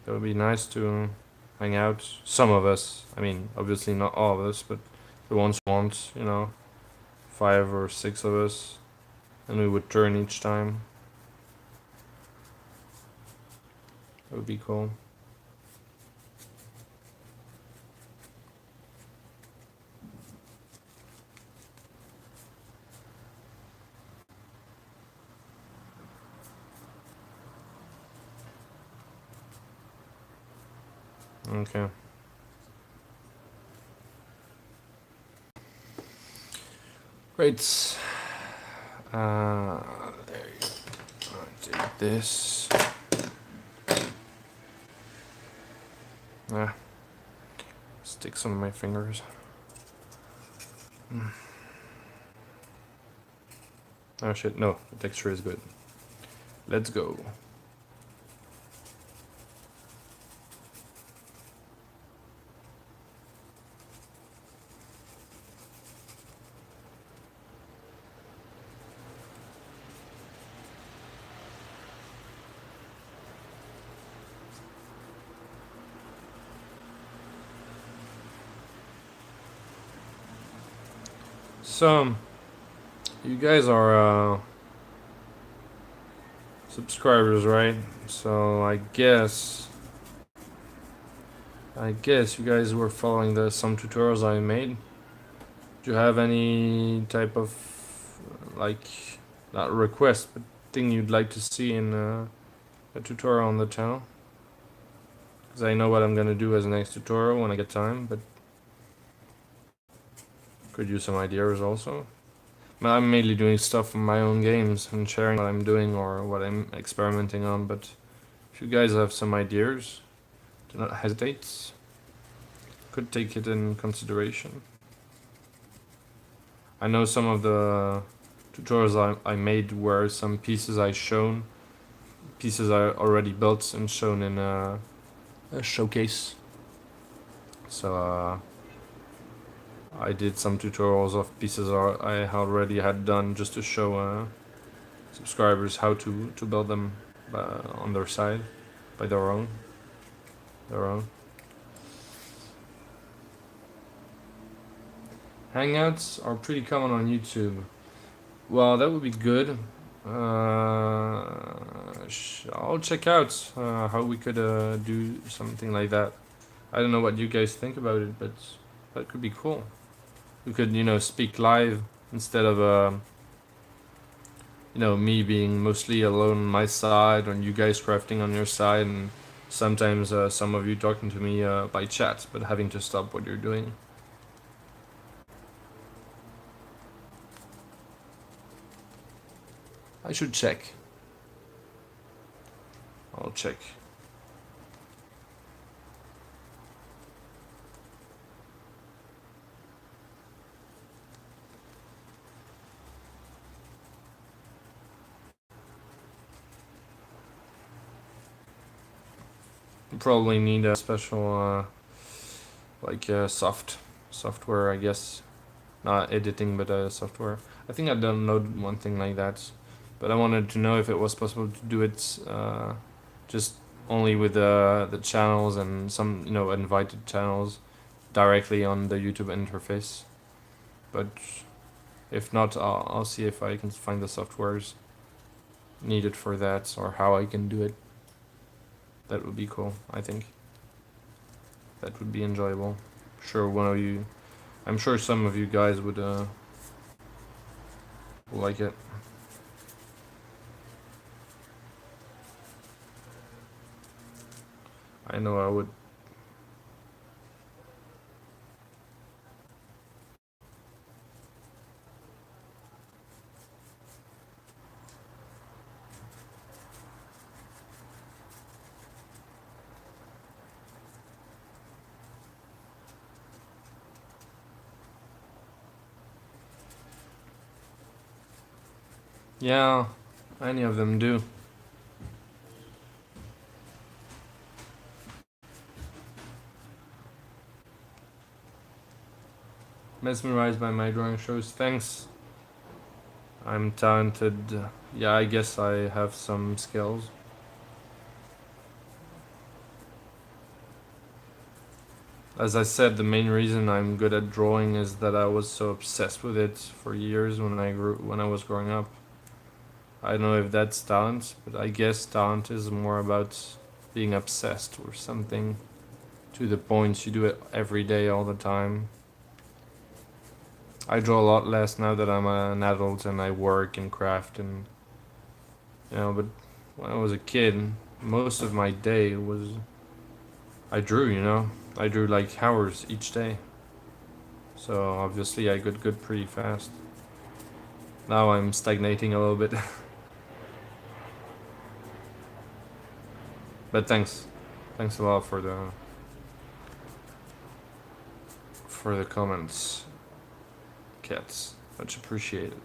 it would be nice to hang out. Some of us, I mean, obviously not all of us, but the ones who want, you know, 5 or 6 of us, and we would turn each time. That would be cool. Okay. Great. There you go. I'll take this. Sticks on my fingers. Oh shit, no, the texture is good. Let's go. So, you guys are subscribers, right? So I guess you guys were following some tutorials I made. Do you have any type of like not request, but thing you'd like to see in a tutorial on the channel? Because I know what I'm gonna do as the next tutorial when I get time, but could use some ideas also. But I'm mainly doing stuff from my own games and sharing what I'm doing or what I'm experimenting on. But if you guys have some ideas, do not hesitate. Could take it in consideration. I know some of the tutorials I made were some pieces I already built and shown in a showcase. So I did some tutorials of pieces I already had done just to show subscribers how to build them on their side by their own. Hangouts are pretty common on YouTube. Well, that would be good. I'll check out how we could do something like that. I don't know what you guys think about it, but that could be cool. We could, speak live instead of, me being mostly alone on my side, and you guys crafting on your side, and sometimes some of you talking to me by chat, but having to stop what you're doing. I should check. I'll check. You probably need a special, software, I guess. Not editing, but software. I think I downloaded one thing like that. But I wanted to know if it was possible to do it just only with the channels and some invited channels directly on the YouTube interface. But if not, I'll see if I can find the softwares needed for that or how I can do it. That would be cool, I think. That would be enjoyable. I'm sure some of you guys would like it. I know I would. Yeah, any of them do. Mesmerized by my drawing shows. Thanks. I'm talented. Yeah, I guess I have some skills. As I said, the main reason I'm good at drawing is that I was so obsessed with it for years when I was growing up. I don't know if that's talent, but I guess talent is more about being obsessed with something to the point you do it every day, all the time. I draw a lot less now that I'm an adult and I work and craft and but when I was a kid, most of my day was I drew, you know. I drew like hours each day. So obviously I got good pretty fast. Now I'm stagnating a little bit. But thanks. Thanks a lot for the comments. Cats. Much appreciated.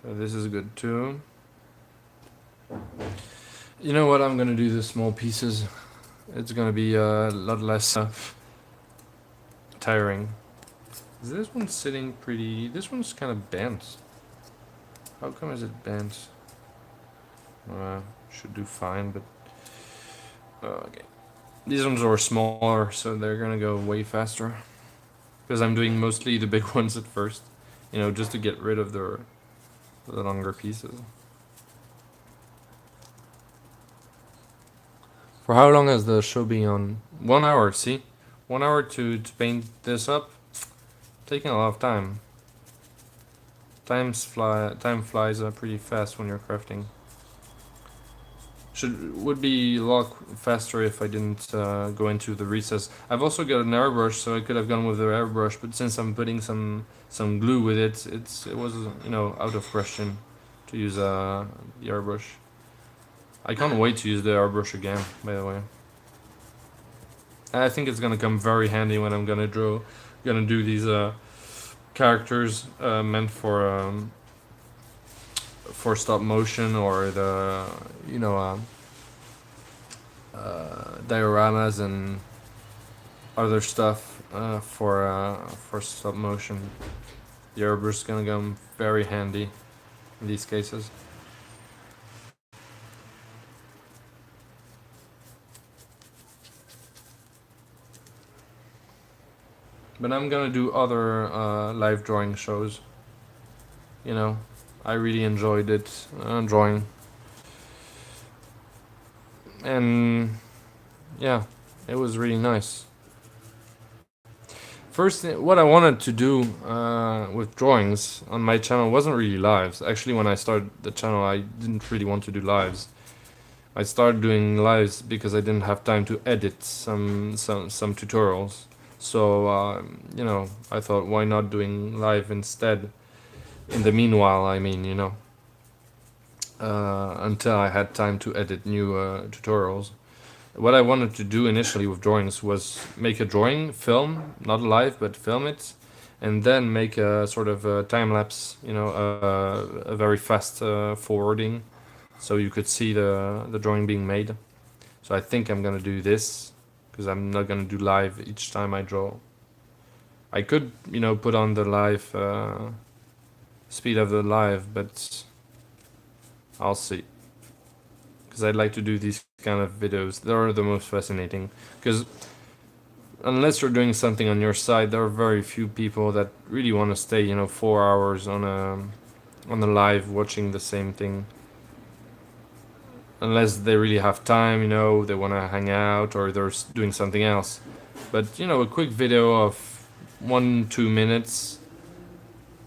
So this is good too. You know what? I'm gonna do the small pieces. It's gonna be a lot less tiring. Is this one sitting pretty? This one's kind of bent. How come is it bent? Should do fine, but okay. These ones are smaller, so they're gonna go way faster. Because I'm doing mostly the big ones at first, you know, just to get rid of the longer pieces. For how long has the show been on? 1 hour, see? 1 hour to paint this up. Taking a lot of time. Time flies pretty fast when you're crafting. Would be a lot faster if I didn't go into the recess. I've also got an airbrush, so I could have gone with the airbrush, but since I'm putting some glue with it, it was, you know, out of question to use the airbrush. I can't wait to use the airbrush again, by the way. I think it's gonna come very handy when I'm gonna do these characters meant for stop motion, or the, you know, dioramas and other stuff for stop motion. The airbrush is gonna come very handy in these cases. But I'm gonna do other live drawing shows. You know, I really enjoyed it, drawing. And yeah, it was really nice. First, what I wanted to do with drawings on my channel wasn't really lives. Actually, when I started the channel, I didn't really want to do lives. I started doing lives because I didn't have time to edit some tutorials. So you know, I thought, why not doing live instead? In the meanwhile, I mean, you know, until I had time to edit new tutorials. What I wanted to do initially with drawings was make a drawing, film, not live, but film it, and then make a sort of a time lapse, you know, a very fast forwarding, so you could see the drawing being made. So I think I'm gonna do this, because I'm not gonna do live each time I draw. I could, you know, put on the live speed of the live, but I'll see. Because I'd like to do these kind of videos. They're the most fascinating. Because unless you're doing something on your side, there are very few people that really want to stay, you know, 4 hours on a live watching the same thing. Unless they really have time, you know, they want to hang out or they're doing something else. But, you know, a quick video of 1-2 minutes,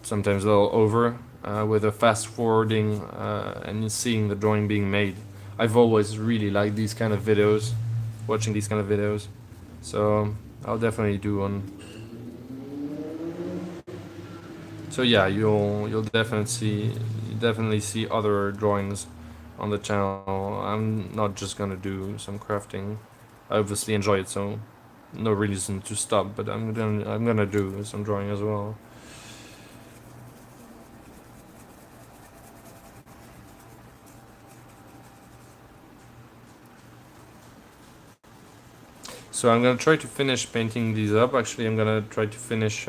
sometimes a little over, with a fast forwarding and seeing the drawing being made. I've always really liked these kind of videos, watching these kind of videos. So I'll definitely do one. So yeah, you'll definitely see other drawings on the channel. I'm not just gonna do some crafting. I obviously enjoy it, so no reason to stop. But I'm gonna do some drawing as well. So I'm gonna try to finish painting these up. Actually, I'm gonna try to finish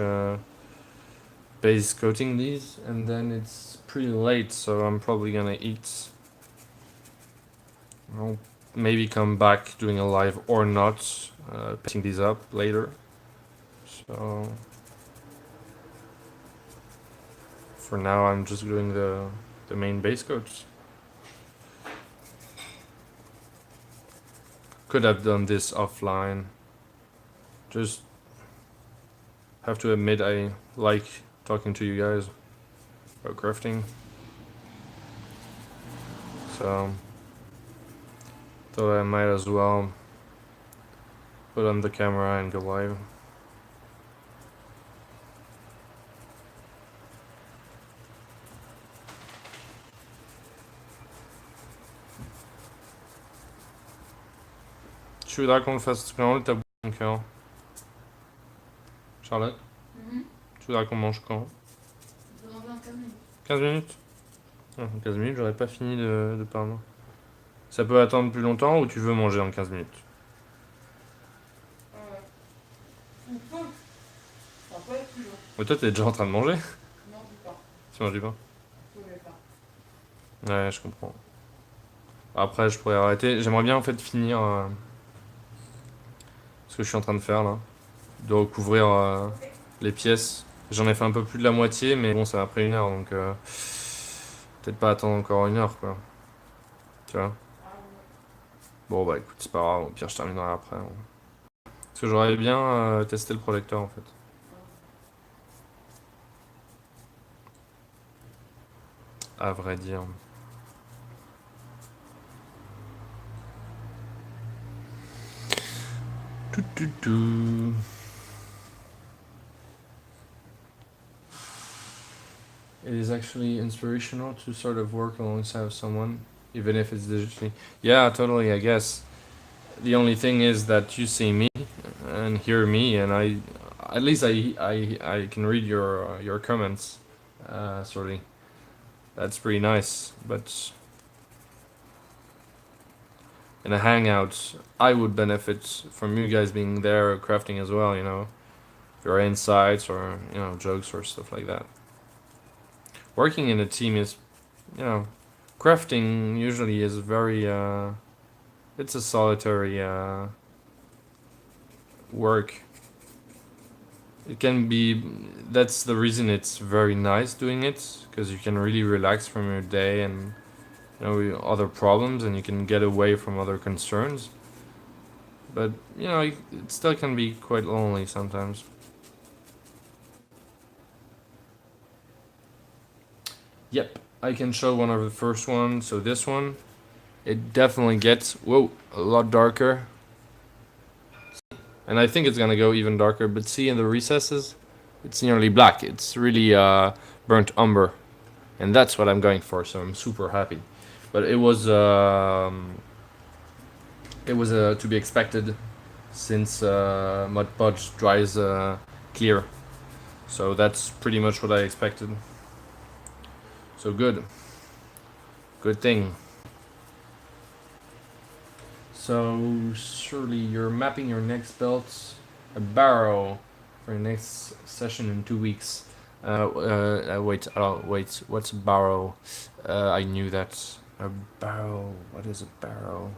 base coating these, and then it's pretty late, so I'm probably gonna eat. I'll maybe come back doing a live or not, painting these up later. So for now, I'm just doing the main base coats. Could have done this offline. Just have to admit, I like talking to you guys. about crafting. So thought I might as well put on the camera and go live. Tu voudrais qu'on fasse quand le tabou encore? Charlotte? Tu voudrais qu'on mange quand? Dans 15 minutes. 15 minutes? 15 minutes, j'aurais pas fini de parler. Ça peut attendre plus longtemps ou tu veux manger en 15 minutes? On peut. Ça peut être plus long. Mais toi, t'es déjà en train de manger? Non, du pain. Tu manges du pain? Je voulais pas. Ouais, je comprends. Après, je pourrais arrêter. J'aimerais bien en fait finir ce que je suis en train de faire là. De recouvrir les pièces. J'en ai fait un peu plus de la moitié, mais bon, ça m'a pris 1 heure donc peut-être pas attendre encore 1 heure quoi. Tu vois? Bon, bah écoute, c'est pas grave, au pire, je terminerai après. Parce que j'aurais bien testé le protecteur en fait. À vrai dire. Tout. It is actually inspirational to sort of work alongside someone, even if it's digitally. Yeah, totally, I guess. The only thing is that you see me and hear me, and at least I can read your comments, sorry. That's pretty nice, but in a hangout, I would benefit from you guys being there crafting as well, you know, your insights or, you know, jokes or stuff like that. Working in a team is, you know, crafting usually is very, it's a solitary work. It can be, that's the reason it's very nice doing it, because you can really relax from your day and, you know, other problems, and you can get away from other concerns. But, you know, it still can be quite lonely sometimes. Yep, I can show one of the first ones. So this one, it definitely gets, whoa, a lot darker. And I think it's gonna go even darker, but see in the recesses, it's nearly black. It's really burnt umber. And that's what I'm going for, so I'm super happy. But it was to be expected since Mod Podge dries clear. So that's pretty much what I expected. So good. Good thing. So surely you're mapping your next belt, a barrow, for your next session in 2 weeks. Wait, what's a barrow? I knew that. A barrow, what is a barrow?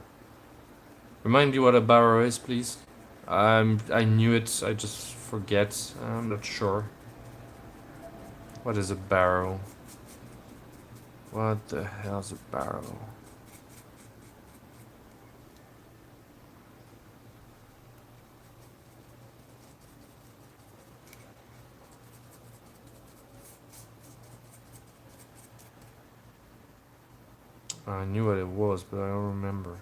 Remind you what a barrow is, please? I knew it, I just forget. I'm not sure. What is a barrow? What the hell is a barrow? I knew what it was, but I don't remember.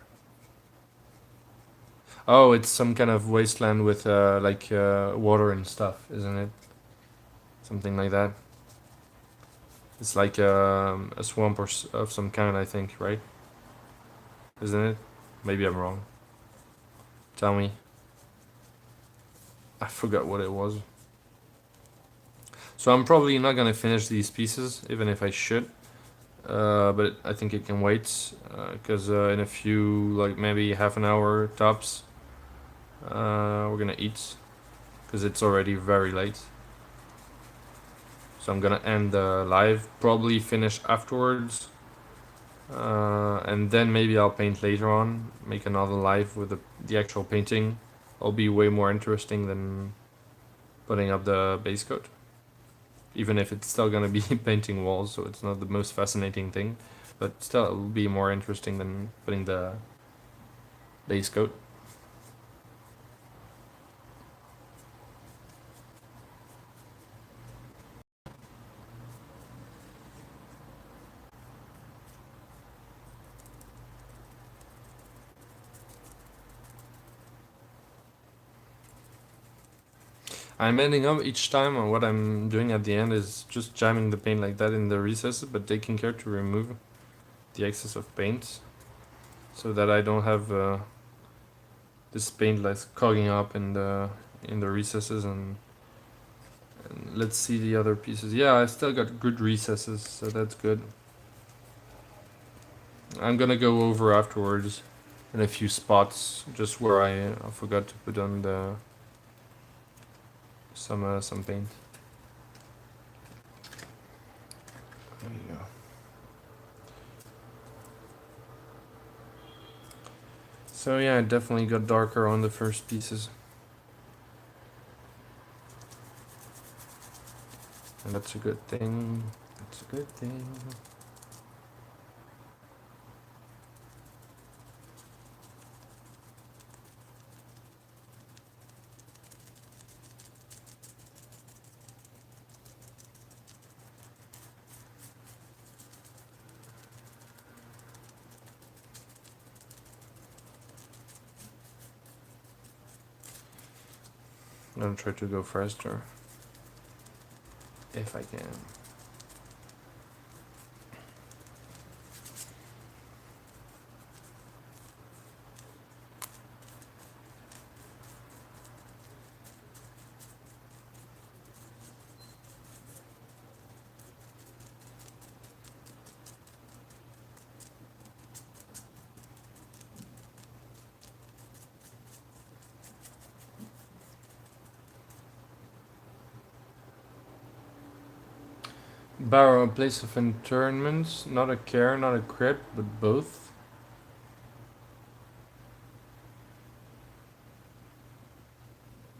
Oh, it's some kind of wasteland with like water and stuff, isn't it? Something like that. It's like a swamp or of some kind, I think, right? Isn't it? Maybe I'm wrong. Tell me. I forgot what it was. So I'm probably not gonna finish these pieces, even if I should. But I think it can wait, because in a few, like maybe half an hour tops, we're gonna eat, because it's already very late. So I'm gonna end the live, probably finish afterwards, and then maybe I'll paint later on, make another live with the actual painting. It'll be way more interesting than putting up the base coat. Even if it's still gonna be painting walls, so it's not the most fascinating thing, but still it will be more interesting than putting the base coat. I'm ending up each time, what I'm doing at the end is just jamming the paint like that in the recesses, but taking care to remove the excess of paint, so that I don't have this paint like clogging up in the recesses. And let's see the other pieces. Yeah, I still got good recesses, so that's good. I'm gonna go over afterwards in a few spots just where I forgot to put on the some paint. There you go. So yeah, it definitely got darker on the first pieces. And that's a good thing. That's a good thing. I'm gonna try to go faster. If I can. Barrow, a place of internment, not a cairn, not a crypt, but both.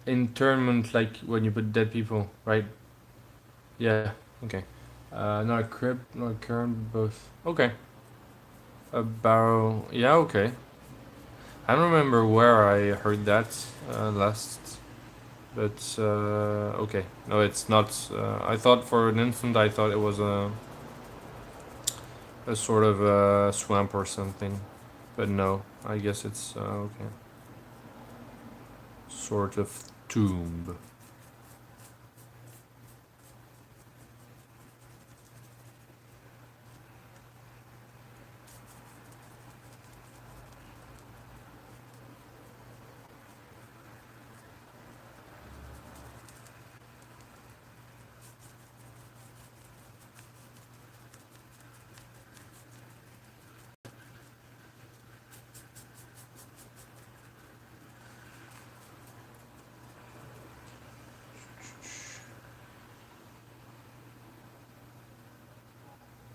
Internment, like when you put dead people, right? Yeah, okay. Not a crypt, not a cairn, but both. Okay. A barrow, yeah, okay. I don't remember where I heard that last, but okay. No, it's not. I thought for an instant I thought it was a sort of swamp or something, but no. I guess it's okay. Sort of tomb.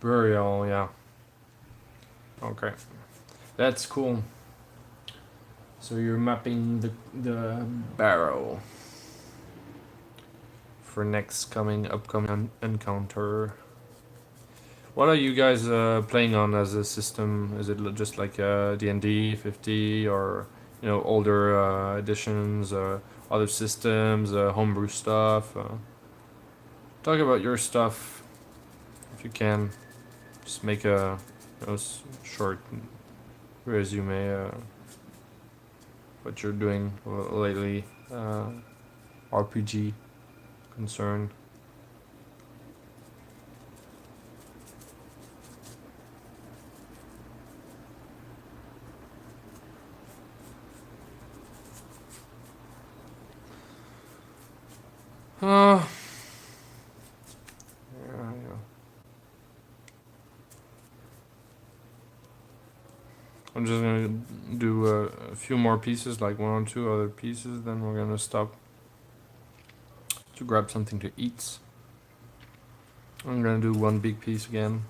Burial, yeah. Okay, that's cool. So you're mapping the barrow for next upcoming encounter. What are you guys playing on as a system? Is it just like D&D 50 or older editions, other systems, homebrew stuff? Talk about your stuff if you can. Just make a short resume. What you're doing lately, RPG concern. Yeah. I'm just gonna do a few more pieces, like one or two other pieces, then we're gonna stop to grab something to eat. I'm gonna do one big piece again.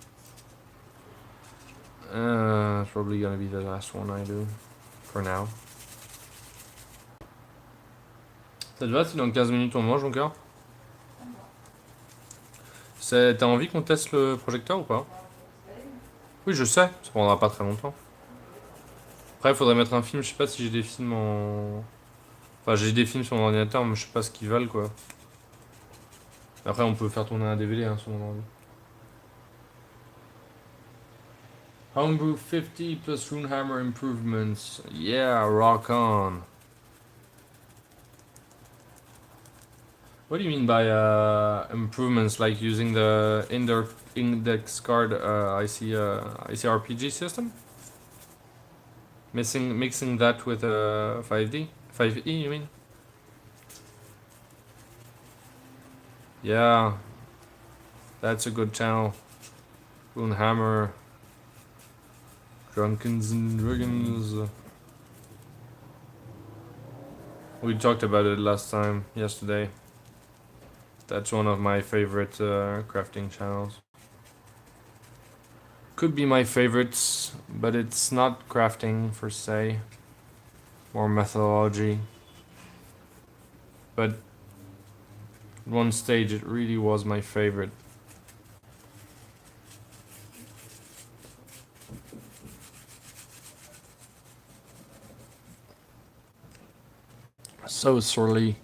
It's probably gonna be the last one I do, for now. Ça te va si dans 15 minutes on mange, mon cœur? T'as envie qu'on teste le projecteur ou pas? Oui, je sais, ça prendra pas très longtemps. Après, il faudrait mettre un film, je sais pas si j'ai des films en... Enfin, j'ai des films sur mon ordinateur, mais je sais pas ce qu'ils valent, quoi. Après, on peut faire tourner un DVD sur mon ordi. Homebrew 50 plus Runehammer improvements. Yeah, rock on. What do you mean by improvements, like using the index card ICRPG system? Mixing that with 5E, you mean? Yeah, that's a good channel. Runehammer, Drunkens and Dragons. We talked about it last time, yesterday. That's one of my favorite crafting channels. Could be my favorites, but it's not crafting per se. More methodology. But at one stage it really was my favorite. So sorely.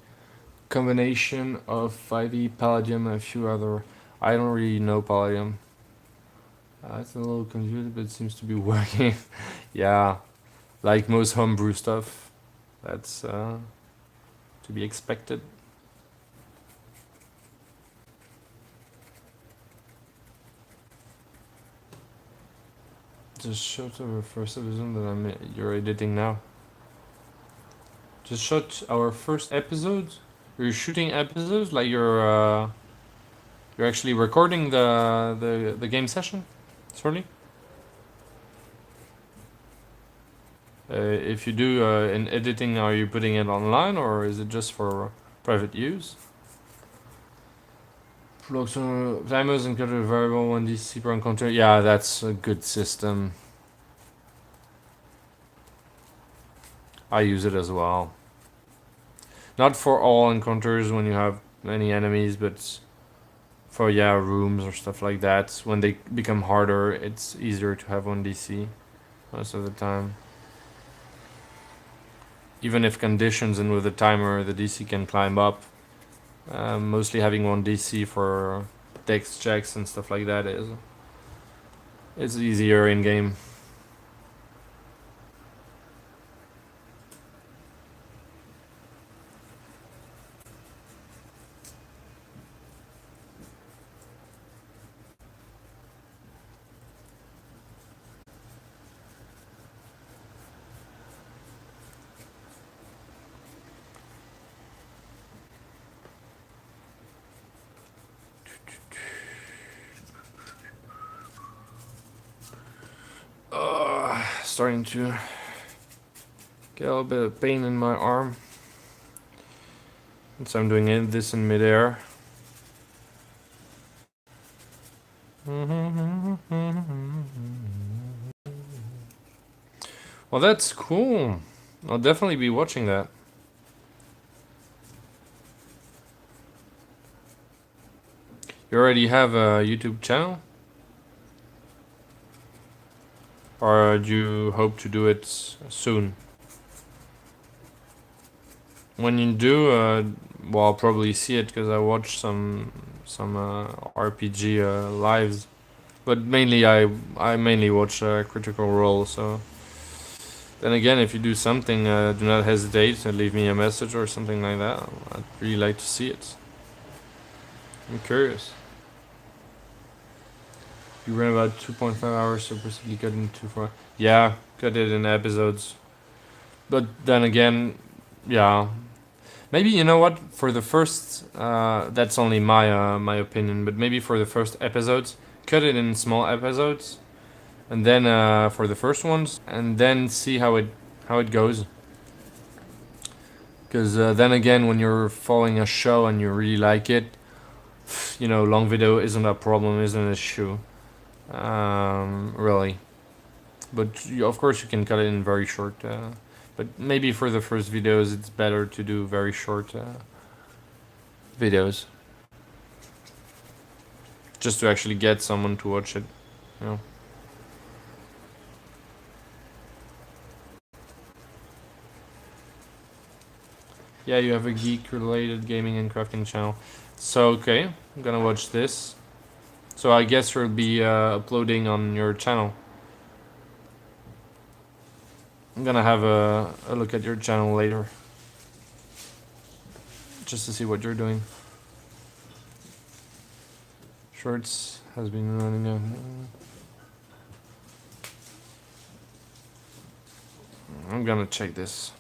Combination of 5e, Palladium, and a few other. I don't really know Palladium. It's a little confusing, but it seems to be working. Yeah, like most homebrew stuff. That's to be expected. Just showed our first episode that you're editing now. Just shot our first episode. You're shooting episodes, like you're actually recording the game session. Sorry. If you do in editing, are you putting it online or is it just for private use? Timers encounter variable 1DC per encounter. Yeah, that's a good system. I use it as well. Not for all encounters when you have many enemies, but for rooms or stuff like that. When they become harder, it's easier to have 1DC most of the time. Even if conditions and with the timer, the DC can climb up. Mostly having 1DC for dex checks and stuff like that is easier in game. Starting to get a little bit of pain in my arm. And so I'm doing this in midair. Well, that's cool. I'll definitely be watching that. You already have a YouTube channel? Or do you hope to do it soon? When you do, well, I'll probably see it because I watch some RPG lives, but mainly I mainly watch Critical Role. So then again, if you do something, do not hesitate to leave me a message or something like that. I'd really like to see it. I'm curious. You ran about 2.5 hours, so possibly cut into 4. Yeah, cut it in episodes. But then again, yeah. Maybe, you know what, for the first, that's only my opinion, but maybe for the first episodes, cut it in small episodes, and then for the first ones, and then see how it goes. Because then again, when you're following a show and you really like it, you know, long video isn't a problem, isn't an issue. Really. But of course you can cut it in very short, but maybe for the first videos it's better to do very short videos. Just to actually get someone to watch it, you know. Yeah, you have a geek-related gaming and crafting channel. So, okay, I'm gonna watch this. So I guess you'll be uploading on your channel. I'm gonna have a look at your channel later. Just to see what you're doing. experts has been running a... I'm gonna check this.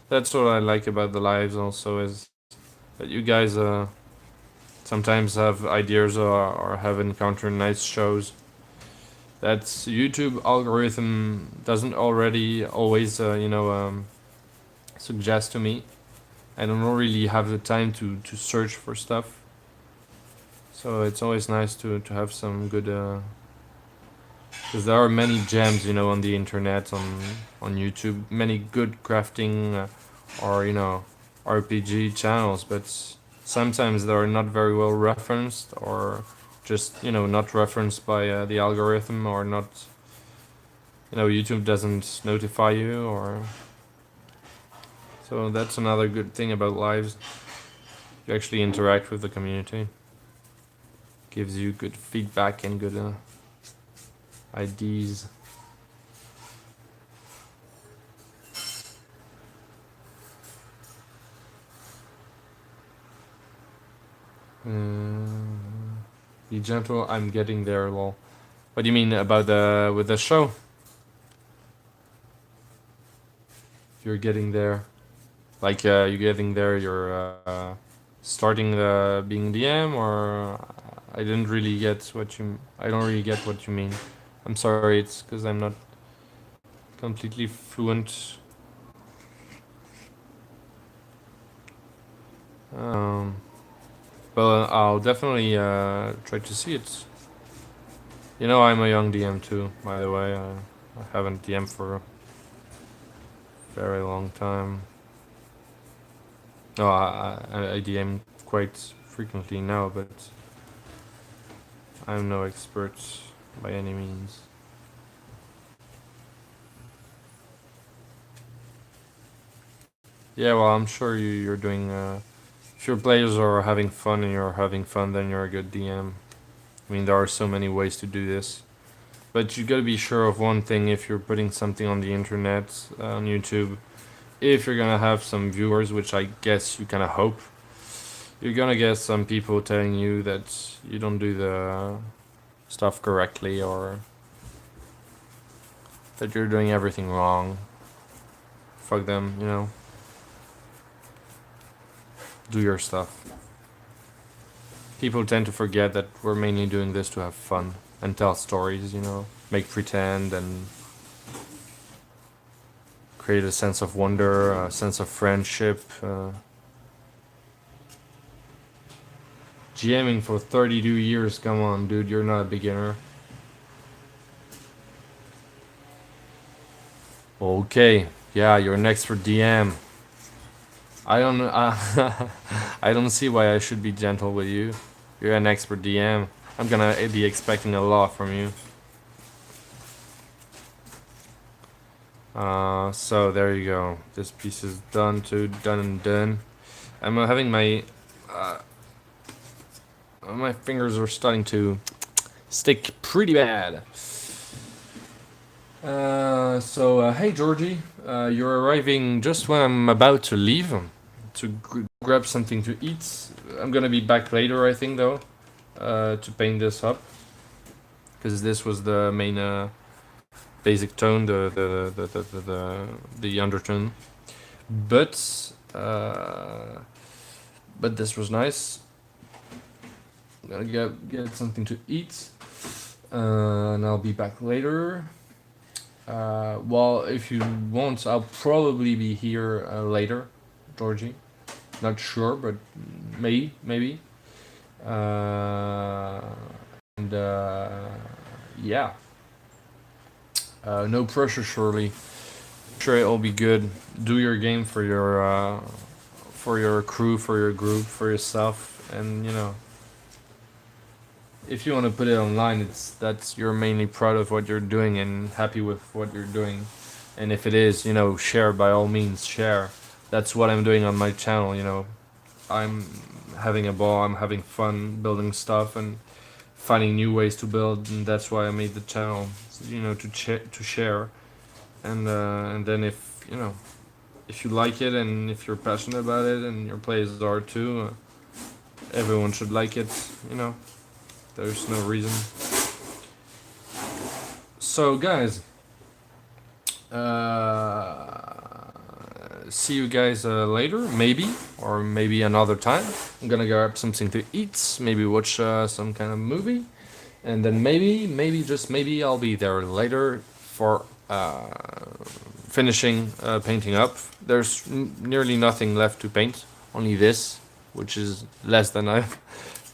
That's what I like about the lives also, is that you guys sometimes have ideas or have encountered nice shows that YouTube algorithm doesn't already always suggest to me. I don't really have the time to search for stuff, so it's always nice to have some good because there are many gems, you know, on the internet, on YouTube, many good crafting or RPG channels, but sometimes they are not very well referenced, or just not referenced by the algorithm, or not, YouTube doesn't notify you, or so that's another good thing about lives. You actually interact with the community, gives you good feedback and good ideas. Be gentle. I'm getting there, lol. What do you mean about with the show? You're getting there, like you're getting there. You're starting the being DM, or I didn't really get what you. I don't really get what you mean. I'm sorry. It's because I'm not completely fluent. But I'll definitely try to see it. I'm a young DM too, by the way. I haven't DM'd for a very long time. No, I DM quite frequently now, but I'm no expert by any means. Yeah, well, I'm sure you're doing... if your players are having fun and you're having fun, then you're a good DM. I mean, there are so many ways to do this. But you gotta be sure of one thing if you're putting something on the internet, on YouTube. If you're gonna have some viewers, which I guess you kinda hope, you're gonna get some people telling you that you don't do the stuff correctly, or that you're doing everything wrong. Fuck them, Do your stuff. People tend to forget that we're mainly doing this to have fun and tell stories, make pretend and create a sense of wonder, a sense of friendship. GMing for 32 years, come on, dude, you're not a beginner. Okay, yeah, you're next for DM. I don't I don't see why I should be gentle with you. You're an expert DM. I'm gonna be expecting a lot from you. So there you go. This piece is done too, done and done. I'm having my fingers are starting to stick pretty bad. Hey Georgie, you're arriving just when I'm about to leave to grab something to eat. I'm gonna be back later, I think, though, to paint this up, because this was the main basic tone, the undertone, but this was nice. I'm gonna get something to eat, and I'll be back later. Well, if you want, I'll probably be here later, Georgie. Not sure, but maybe. And yeah. No pressure, surely. Sure, it'll be good. Do your game for your crew, for your group, for yourself, and if you want to put it online, that's you're mainly proud of what you're doing and happy with what you're doing. And if it is, share, by all means, share. That's what I'm doing on my channel. I'm having a ball. I'm having fun building stuff and finding new ways to build, and that's why I made the channel. To share, and then if if you like it and if you're passionate about it and your players are too, everyone should like it. You know, there's no reason. So guys, see you guys later, maybe, or maybe another time. I'm gonna grab something to eat, maybe watch some kind of movie, and then maybe just maybe I'll be there later for finishing painting up. There's nearly nothing left to paint, only this, which is less than I've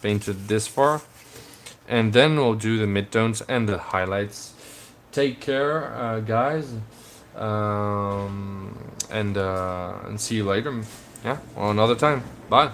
painted this far. And then we'll do the midtones and the highlights. Take care, guys, and see you later. Yeah, well, another time. Bye.